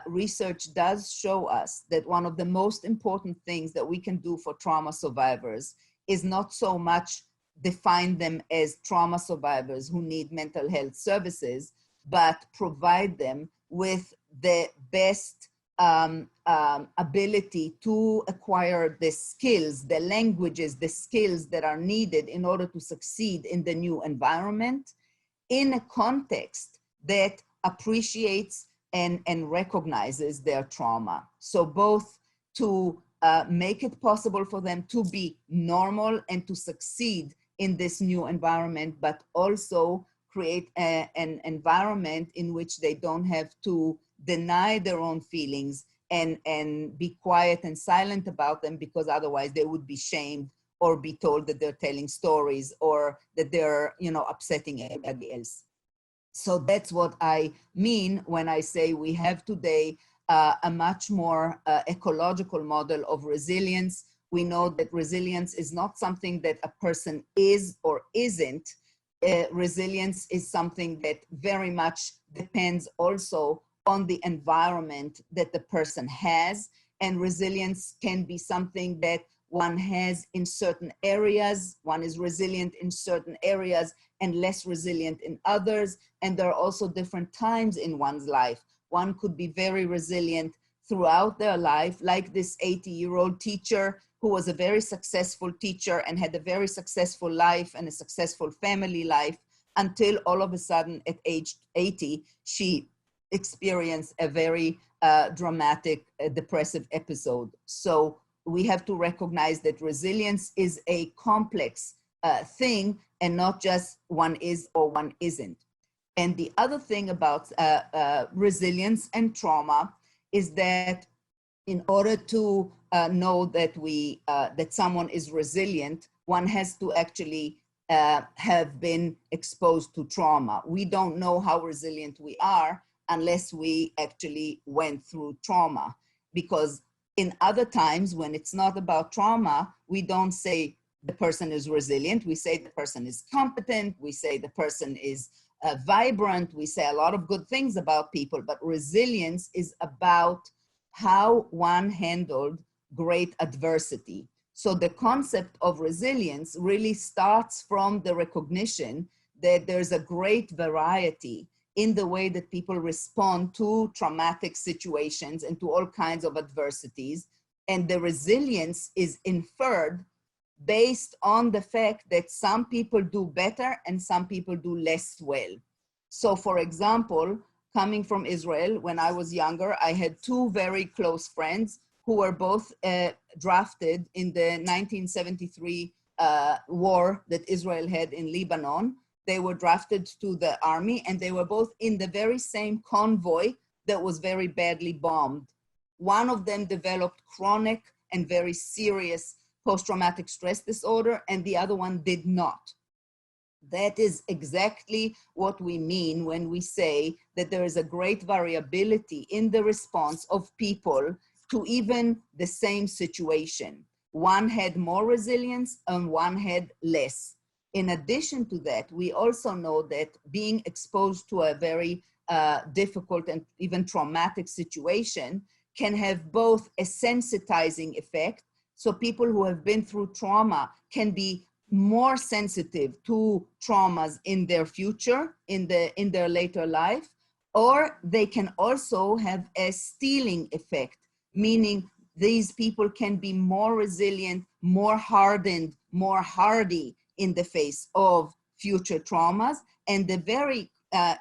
research does show us that one of the most important things that we can do for trauma survivors is not so much define them as trauma survivors who need mental health services, but provide them with the best ability to acquire the skills, the languages, the skills that are needed in order to succeed in the new environment, in a context that appreciates and recognizes their trauma. So both to make it possible for them to be normal and to succeed in this new environment, but also create an environment in which they don't have to deny their own feelings and be quiet and silent about them, because otherwise they would be shamed or be told that they're telling stories or that they're, you know, upsetting everybody else. So that's what I mean when I say we have today a much more ecological model of resilience. We know that resilience is not something that a person is or isn't. Resilience is something that very much depends also on the environment that the person has. And resilience can be something that one has in certain areas. One is resilient in certain areas and less resilient in others. And there are also different times in one's life. One could be very resilient throughout their life, like this 80-year-old teacher who was a very successful teacher and had a very successful life and a successful family life, until all of a sudden at age 80, she experienced a very dramatic depressive episode. So we have to recognize that resilience is a complex thing and not just one is or one isn't. And the other thing about resilience and trauma is that in order to know that that someone is resilient, one has to actually have been exposed to trauma. We don't know how resilient we are unless we actually went through trauma, because in other times when it's not about trauma, we don't say the person is resilient. We say the person is competent. We say the person is vibrant. We say a lot of good things about people, but resilience is about how one handled great adversity. So the concept of resilience really starts from the recognition that there's a great variety in the way that people respond to traumatic situations and to all kinds of adversities. And the resilience is inferred based on the fact that some people do better and some people do less well. So for example, coming from Israel, when I was younger, I had two very close friends who were both drafted in the 1973 war that Israel had in Lebanon. They were drafted to the army, and they were both in the very same convoy that was very badly bombed. One of them developed chronic and very serious post-traumatic stress disorder, and the other one did not. That is exactly what we mean when we say that there is a great variability in the response of people to even the same situation. One had more resilience and one had less. In addition to that, we also know that being exposed to a very difficult and even traumatic situation can have both a sensitizing effect. So people who have been through trauma can be more sensitive to traumas in their future, in their later life, or they can also have a stealing effect, meaning these people can be more resilient, more hardened, more hardy in the face of future traumas. And the very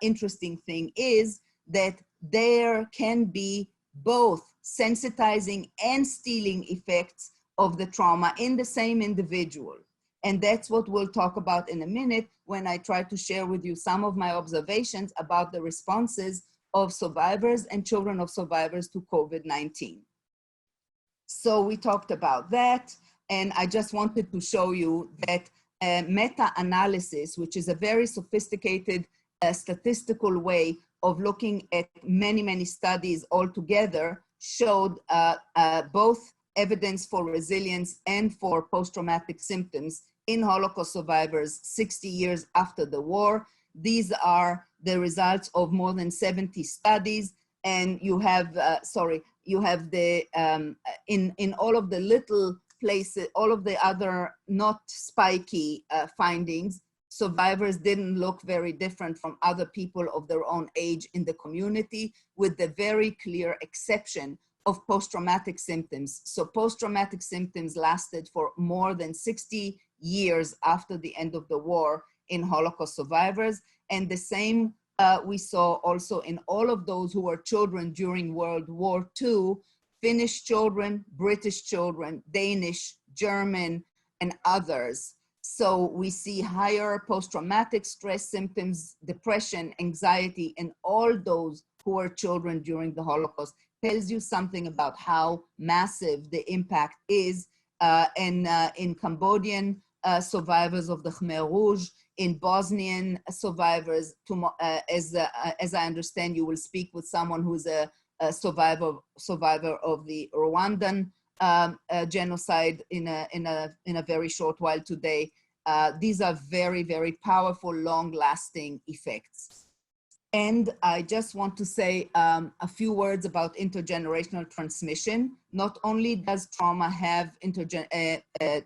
interesting thing is that there can be both sensitizing and stealing effects of the trauma in the same individual. And that's what we'll talk about in a minute when I try to share with you some of my observations about the responses of survivors and children of survivors to COVID-19. So we talked about that, and I just wanted to show you that meta-analysis, which is a very sophisticated statistical way of looking at many, many studies all together, showed both evidence for resilience and for post-traumatic symptoms in Holocaust survivors 60 years after the war. These are the results of more than 70 studies, and you have, you have the, in all of the little places, all of the other not spiky findings, survivors didn't look very different from other people of their own age in the community, with the very clear exception of post-traumatic symptoms. So post-traumatic symptoms lasted for more than 60 years after the end of the war in Holocaust survivors. And the same we saw also in all of those who were children during World War II, Finnish children, British children, Danish, German, and others. So we see higher post-traumatic stress symptoms, depression, anxiety, and all those who were children during the Holocaust. Tells you something about how massive the impact is. In Cambodian survivors of the Khmer Rouge, in Bosnian survivors, as I understand, you will speak with someone who's a survivor of the Rwandan genocide in a very short while today. These are very, very powerful, long-lasting effects. And I just want to say a few words about intergenerational transmission. Not only does trauma have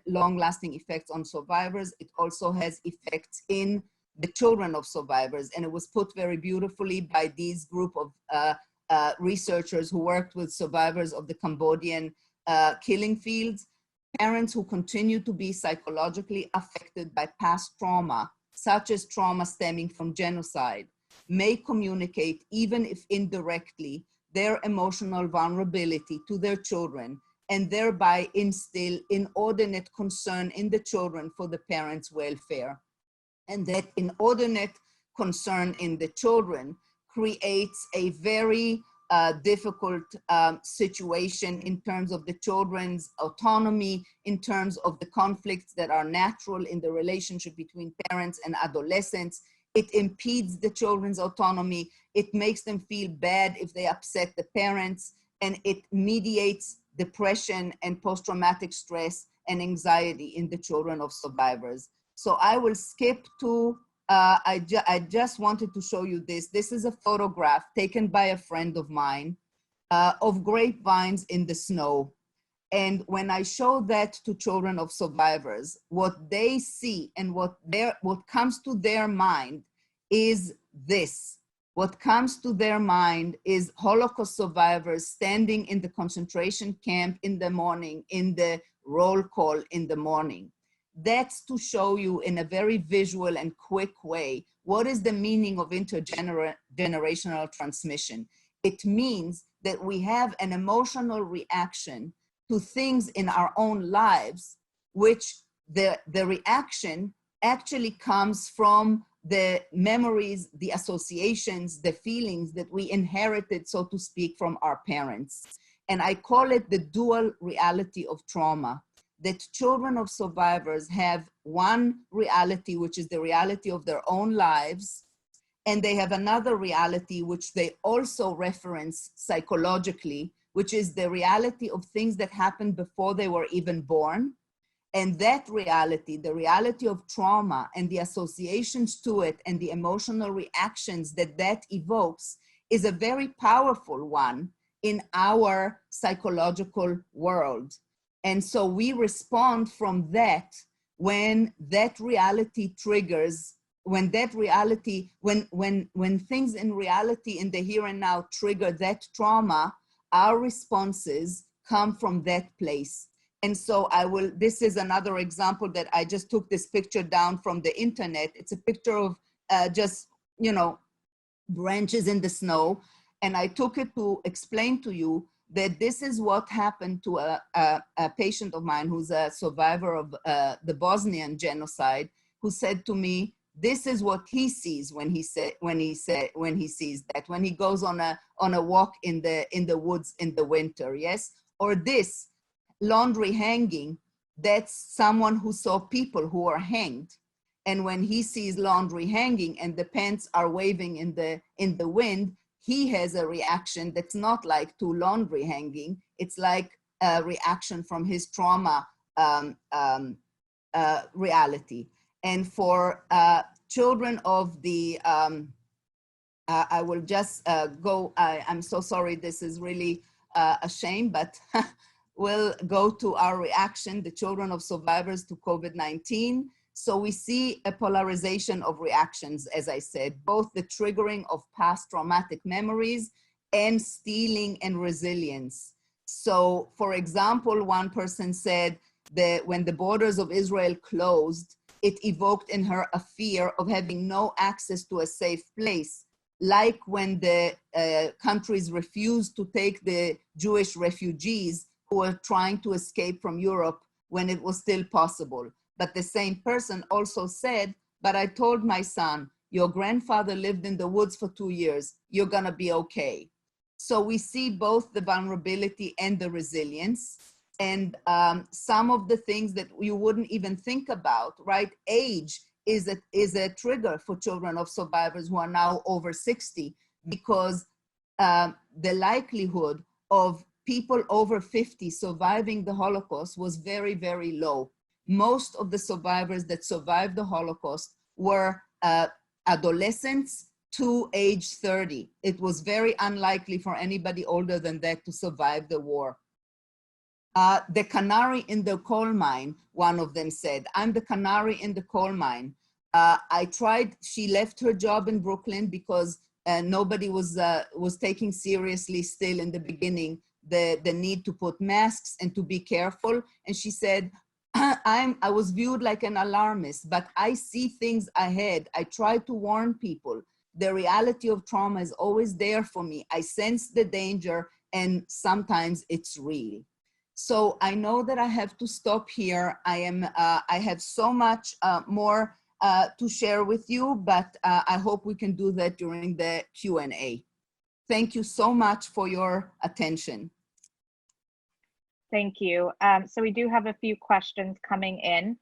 long-lasting effects on survivors, it also has effects in the children of survivors. And it was put very beautifully by these group of researchers who worked with survivors of the Cambodian killing fields. Parents who continue to be psychologically affected by past trauma, such as trauma stemming from genocide, may communicate, even if indirectly, their emotional vulnerability to their children, and thereby instill inordinate concern in the children for the parents' welfare. And that inordinate concern in the children creates a very difficult situation in terms of the children's autonomy, in terms of the conflicts that are natural in the relationship between parents and adolescents. It impedes the children's autonomy. It makes them feel bad if they upset the parents, and it mediates depression and post-traumatic stress and anxiety in the children of survivors. So I will skip to, I just wanted to show you this. This is a photograph taken by a friend of mine of grapevines in the snow. And when I show that to children of survivors, what they see and what comes to their mind is this. What comes to their mind is Holocaust survivors standing in the concentration camp in the morning, in the roll call in the morning. That's to show you in a very visual and quick way, what is the meaning of intergenerational transmission? It means that we have an emotional reaction to things in our own lives, which the reaction actually comes from the memories, the associations, the feelings that we inherited, so to speak, from our parents. And I call it the dual reality of trauma, that children of survivors have one reality, which is the reality of their own lives, and they have another reality, which they also reference psychologically, which is the reality of things that happened before they were even born. And that reality, the reality of trauma and the associations to it and the emotional reactions that that evokes, is a very powerful one in our psychological world. And so we respond from that when that reality triggers, when that reality, when things in reality in the here and now trigger that trauma, our responses come from that place. And so this is another example that I just took this picture down from the internet. It's a picture of just, branches in the snow. And I took it to explain to you that this is what happened to a patient of mine who's a survivor of the Bosnian genocide, who said to me, this is what he sees when he sees that, when he goes on a walk in the woods in the winter, yes? Or this laundry hanging, that's someone who saw people who are hanged. And when he sees laundry hanging and the pants are waving in the wind, he has a reaction that's not like to laundry hanging. It's like a reaction from his trauma reality. And for children of the, I will just go, I'm so sorry, this is really a shame, but we'll go to our reaction, the children of survivors to COVID-19. So we see a polarization of reactions, as I said, both the triggering of past traumatic memories and stealing and resilience. So for example, one person said that when the borders of Israel closed, it evoked in her a fear of having no access to a safe place, like when the countries refused to take the Jewish refugees who were trying to escape from Europe when it was still possible. But the same person also said, but I told my son, your grandfather lived in the woods for 2 years, you're gonna be okay. So we see both the vulnerability and the resilience. And some of the things that you wouldn't even think about, right? Age is a trigger for children of survivors who are now over 60, because the likelihood of people over 50 surviving the Holocaust was very, very low. Most of the survivors that survived the Holocaust were adolescents to age 30. It was very unlikely for anybody older than that to survive the war. The canary in the coal mine, one of them said, I'm the canary in the coal mine. She left her job in Brooklyn because nobody was taking seriously still in the beginning the need to put masks and to be careful. And she said, I was viewed like an alarmist, but I see things ahead. I try to warn people. The reality of trauma is always there for me. I sense the danger, and sometimes it's real. So I know that I have to stop here. I have so much more to share with you, but I hope we can do that during the Q&A. Thank you so much for your attention. Thank you. So we do have a few questions coming in.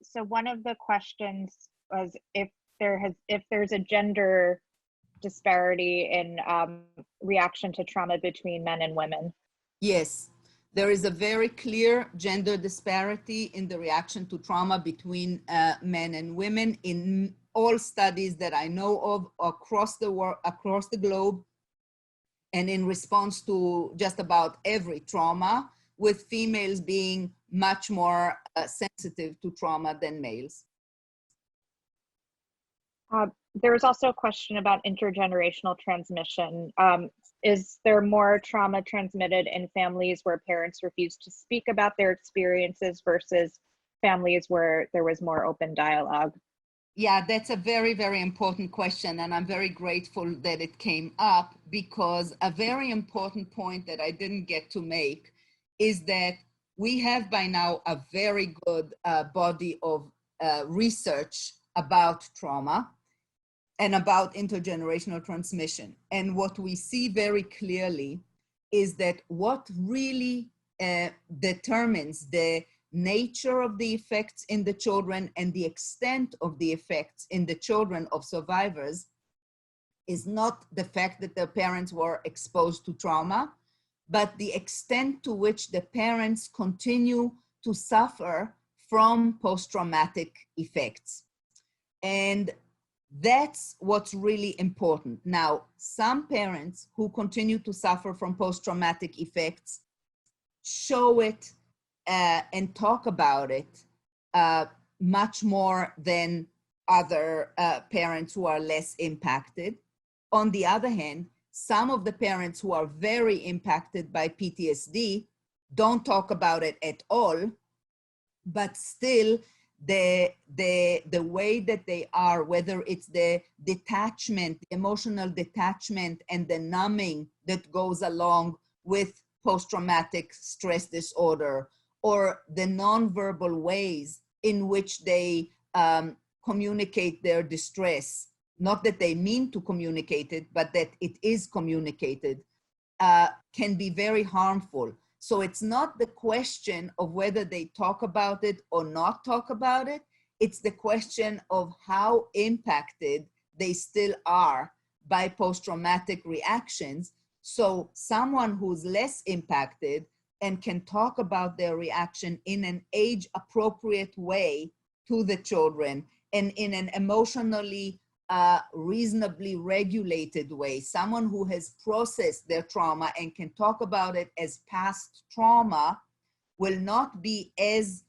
So one of the questions was if there's a gender disparity in reaction to trauma between men and women. Yes, there is a very clear gender disparity in the reaction to trauma between men and women in all studies that I know of across the world, across the globe, and in response to just about every trauma, with females being much more sensitive to trauma than males. There was also a question about intergenerational transmission. Is there more trauma transmitted in families where parents refuse to speak about their experiences versus families where there was more open dialogue? Yeah, that's a very, very important question. And I'm very grateful that it came up, because a very important point that I didn't get to make is that we have by now a very good body of research about trauma and about intergenerational transmission. And what we see very clearly is that what really determines the nature of the effects in the children and the extent of the effects in the children of survivors is not the fact that their parents were exposed to trauma, but the extent to which the parents continue to suffer from post-traumatic effects. And that's what's really important. Now, some parents who continue to suffer from post-traumatic effects show it and talk about it much more than other parents who are less impacted. On the other hand, some of the parents who are very impacted by PTSD don't talk about it at all, but still the way that they are, whether it's the detachment, the emotional detachment and the numbing that goes along with post-traumatic stress disorder, or the nonverbal ways in which they communicate their distress, not that they mean to communicate it, but that it is communicated, can be very harmful. So it's not the question of whether they talk about it or not talk about it. It's the question of how impacted they still are by post-traumatic reactions. So someone who's less impacted and can talk about their reaction in an age-appropriate way to the children and in an emotionally reasonably regulated way, someone who has processed their trauma and can talk about it as past trauma, will not be as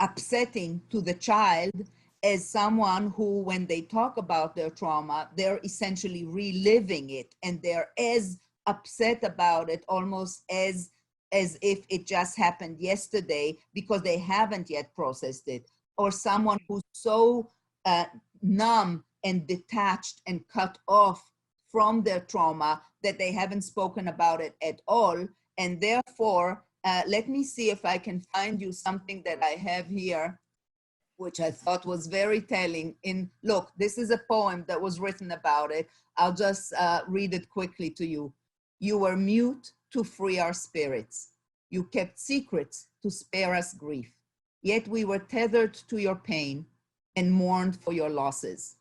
upsetting to the child as someone who, when they talk about their trauma, they're essentially reliving it and they're as upset about it almost as if it just happened yesterday, because they haven't yet processed it. Or someone who's so numb and detached and cut off from their trauma that they haven't spoken about it at all. And therefore, let me see if I can find you something that I have here, which I thought was very telling. Look, this is a poem that was written about it. I'll just read it quickly to you. You were mute to free our spirits. You kept secrets to spare us grief. Yet we were tethered to your pain and mourned for your losses.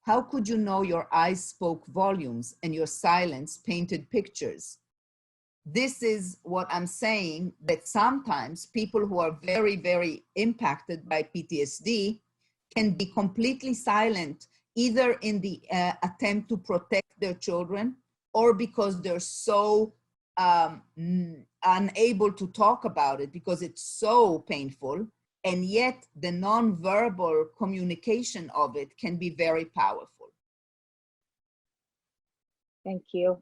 How could you know your eyes spoke volumes and your silence painted pictures? This is what I'm saying, that sometimes people who are very, very impacted by PTSD can be completely silent, either in the attempt to protect their children or because they're so unable to talk about it because it's so painful. And yet the nonverbal communication of it can be very powerful. Thank you.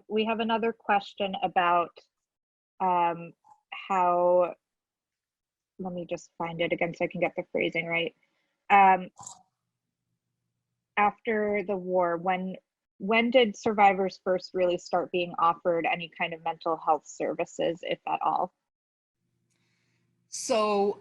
We have another question about how, let me just find it again so I can get the phrasing right. After the war, when did survivors first really start being offered any kind of mental health services, if at all? So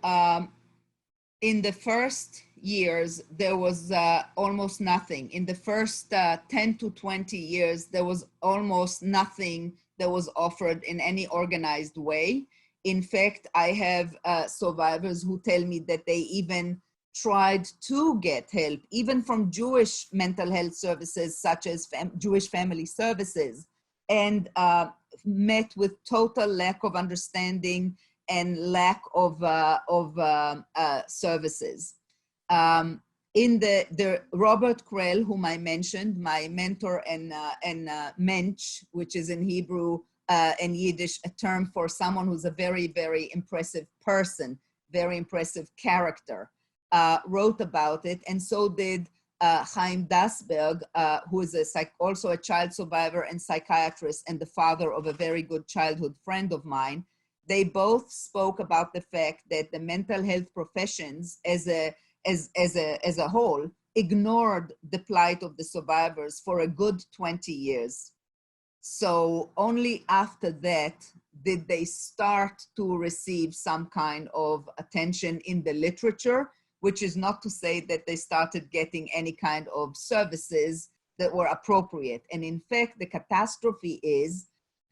in the first years, there was almost nothing. In the first 10 to 20 years, there was almost nothing that was offered in any organized way. In fact, I have survivors who tell me that they even tried to get help, even from Jewish mental health services, such as Jewish Family Services, and met with total lack of understanding and lack of services. In the Robert Krell, whom I mentioned, my mentor and mensch, which is in Hebrew and Yiddish a term for someone who's a very, very impressive person, very impressive character, wrote about it, and so did Chaim Dasberg, who is also a child survivor and psychiatrist and the father of a very good childhood friend of mine. They both spoke about the fact that the mental health professions as a whole ignored the plight of the survivors for a good 20 years. So only after that did they start to receive some kind of attention in the literature, which is not to say that they started getting any kind of services that were appropriate. And in fact, the catastrophe is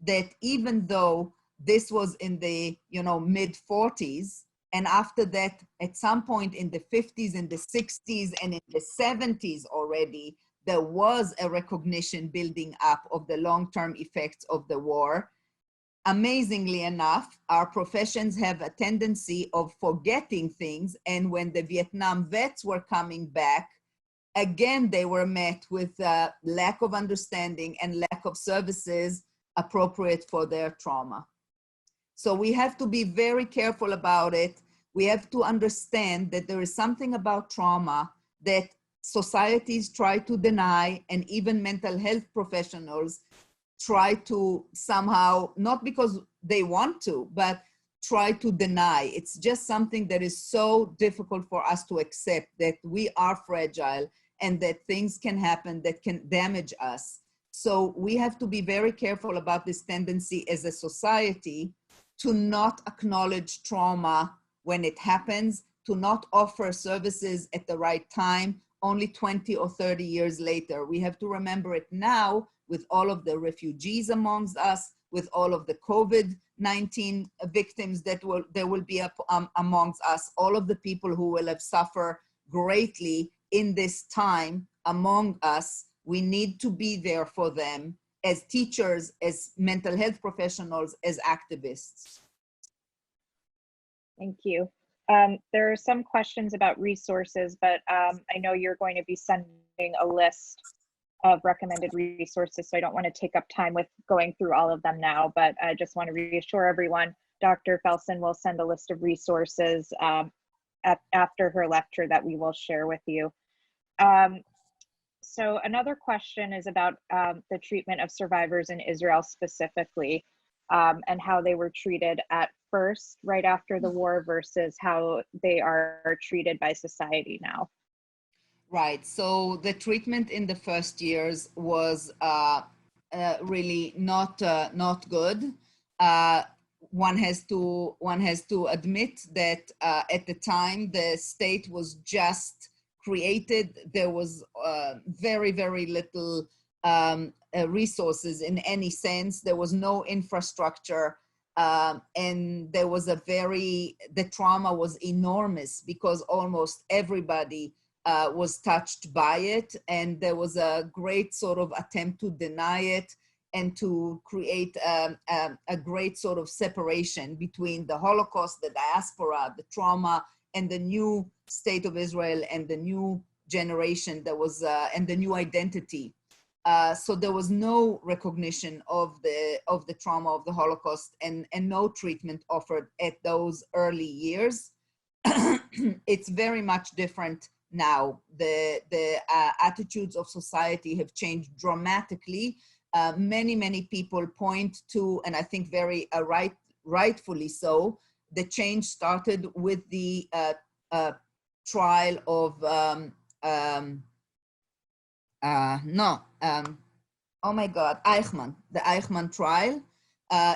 that even though this was in the mid 40s, and after that, at some point in the 50s, in the 60s, and in the 70s already, there was a recognition building up of the long-term effects of the war. Amazingly enough, our professions have a tendency of forgetting things. And when the Vietnam vets were coming back, again, they were met with lack of understanding and lack of services appropriate for their trauma. So we have to be very careful about it. We have to understand that there is something about trauma that societies try to deny, and even mental health professionals try to somehow, not because they want to, but try to deny. It's just something that is so difficult for us to accept, that we are fragile and that things can happen that can damage us. So we have to be very careful about this tendency as a society to not acknowledge trauma when it happens, to not offer services at the right time, only 20 or 30 years later. We have to remember it now with all of the refugees amongst us, with all of the COVID-19 victims that there will be amongst us, all of the people who will have suffered greatly in this time among us. We need to be there for them as teachers, as mental health professionals, as activists. Thank you. There are some questions about resources, but I know you're going to be sending a list of recommended resources, so I don't want to take up time with going through all of them now, but I just want to reassure everyone, Dr. Felsen will send a list of resources after her lecture that we will share with you. So another question is about the treatment of survivors in Israel specifically, and how they were treated at first, right after the war, versus how they are treated by society now. Right. So the treatment in the first years was really not good. One has to admit that at the time the state was just created. There was very, very little resources in any sense. There was no infrastructure, and there was the trauma was enormous because almost everybody was touched by it, and there was a great sort of attempt to deny it and to create a great sort of separation between the Holocaust, the diaspora, the trauma, and the new state of Israel and the new generation that was, and the new identity. So there was no recognition of the trauma of the Holocaust, and no treatment offered at those early years. It's very much different now. The attitudes of society have changed dramatically. Many people point to, and I think very rightfully so, the change started with the trial of Eichmann. The Eichmann trial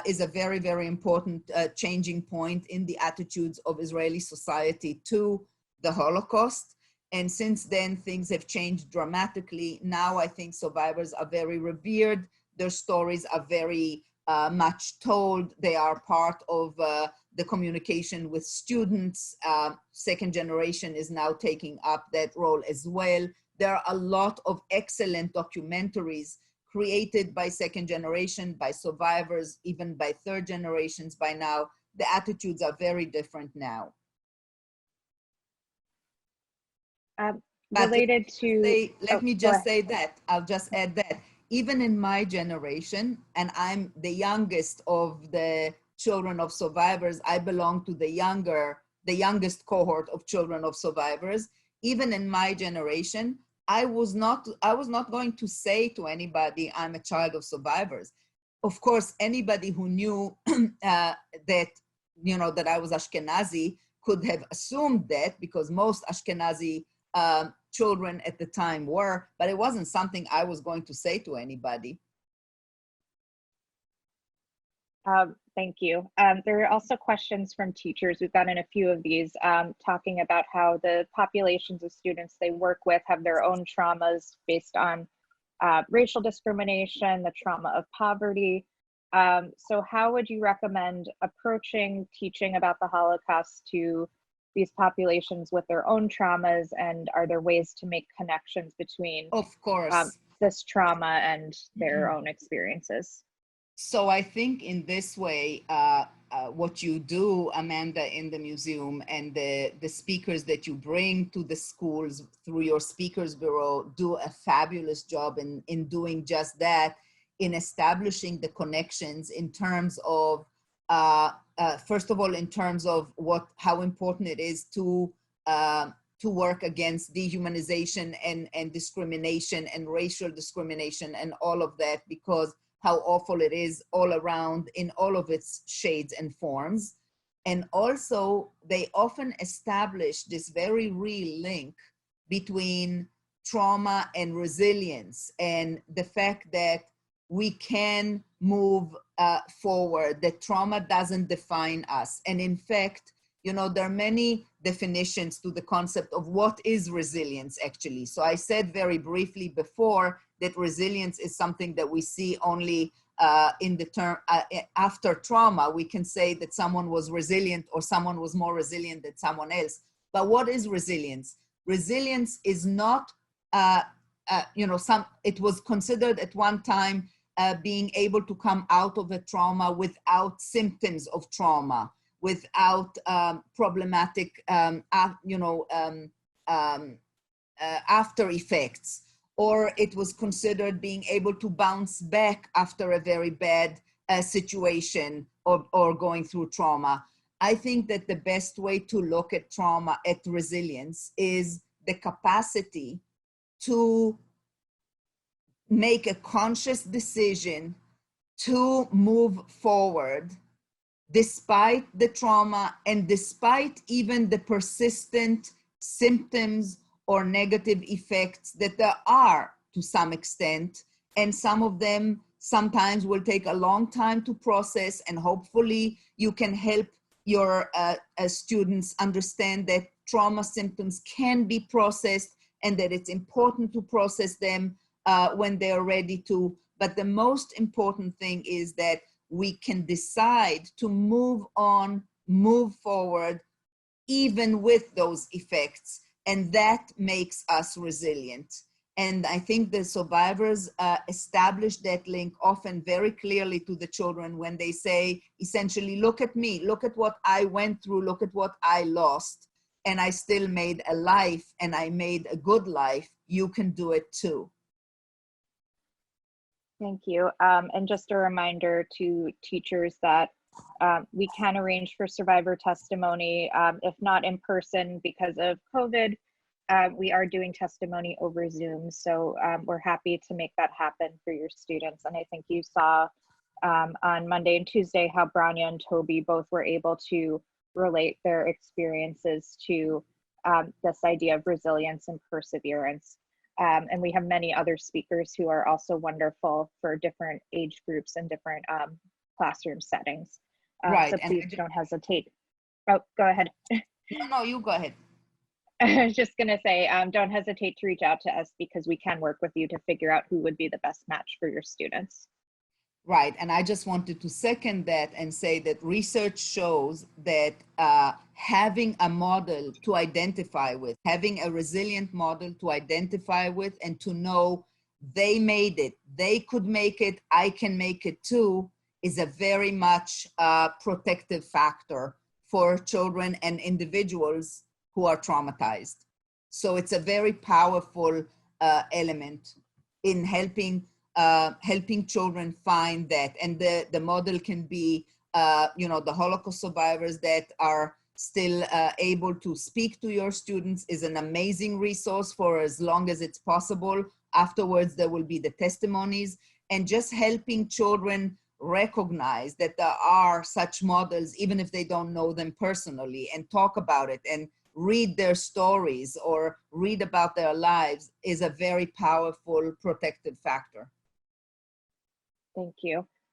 is a very, very important changing point in the attitudes of Israeli society to the Holocaust. And since then, things have changed dramatically. Now I think survivors are very revered. Their stories are very much told. They are part of the communication with students. Second generation is now taking up that role as well. There are a lot of excellent documentaries created by second generation, by survivors, even by third generations by now. The attitudes are very different now. Related to, let me just say that, I'll just add that, even in my generation, and I'm the youngest of the children of survivors, I belong to the youngest cohort of children of survivors. Even in my generation, I was not going to say to anybody, I'm a child of survivors. Of course, anybody who knew that, that I was Ashkenazi could have assumed that, because most Ashkenazi children at the time were, but it wasn't something I was going to say to anybody. Thank you. There are also questions from teachers. We've gotten a few of these talking about how the populations of students they work with have their own traumas based on racial discrimination, the trauma of poverty. So how would you recommend approaching teaching about the Holocaust to these populations with their own traumas, and are there ways to make connections between, of course, this trauma and their own experiences? So I think in this way, what you do, Amanda, in the museum, and the speakers that you bring to the schools through your speakers bureau do a fabulous job in doing just that, in establishing the connections in terms of, first of all, in terms of how important it is to work against dehumanization and discrimination and racial discrimination and all of that, because how awful it is all around in all of its shades and forms. And also, they often establish this very real link between trauma and resilience, and the fact that we can move forward, that trauma doesn't define us. And in fact, there are many definitions to the concept of what is resilience, actually. So I said very briefly before that resilience is something that we see only in the term after trauma. We can say that someone was resilient or someone was more resilient than someone else. But what is resilience? Resilience is not, it was considered at one time being able to come out of a trauma without symptoms of trauma, without problematic, after effects, or it was considered being able to bounce back after a very bad situation or going through trauma. I think that the best way to look at trauma, at resilience, is the capacity to make a conscious decision to move forward despite the trauma and despite even the persistent symptoms or negative effects that there are to some extent. And some of them sometimes will take a long time to process, and hopefully you can help your students understand that trauma symptoms can be processed and that it's important to process them when they're ready to. But the most important thing is that we can decide to move on, move forward, even with those effects. And that makes us resilient. And I think the survivors establish that link often very clearly to the children when they say, essentially, look at me, look at what I went through, look at what I lost, and I still made a life, and I made a good life. You can do it too. Thank you. And just a reminder to teachers that we can arrange for survivor testimony, if not in person because of COVID. We are doing testimony over Zoom, so we're happy to make that happen for your students. And I think you saw on Monday and Tuesday how Branya and Toby both were able to relate their experiences to this idea of resilience and perseverance. And we have many other speakers who are also wonderful for different age groups and different classroom settings. Right. So please don't hesitate. Oh, go ahead. No, you go ahead. I was just going to say, don't hesitate to reach out to us because we can work with you to figure out who would be the best match for your students. Right, and I just wanted to second that and say that research shows that having a model to identify with, having a resilient model to identify with and to know they made it, they could make it, I can make it too, is a very much protective factor for children and individuals who are traumatized. So it's a very powerful element in helping children find that. And the model can be, the Holocaust survivors that are still able to speak to your students is an amazing resource for as long as it's possible. Afterwards, there will be the testimonies, and just helping children recognize that there are such models, even if they don't know them personally, and talk about it and read their stories or read about their lives is a very powerful protective factor. Thank you.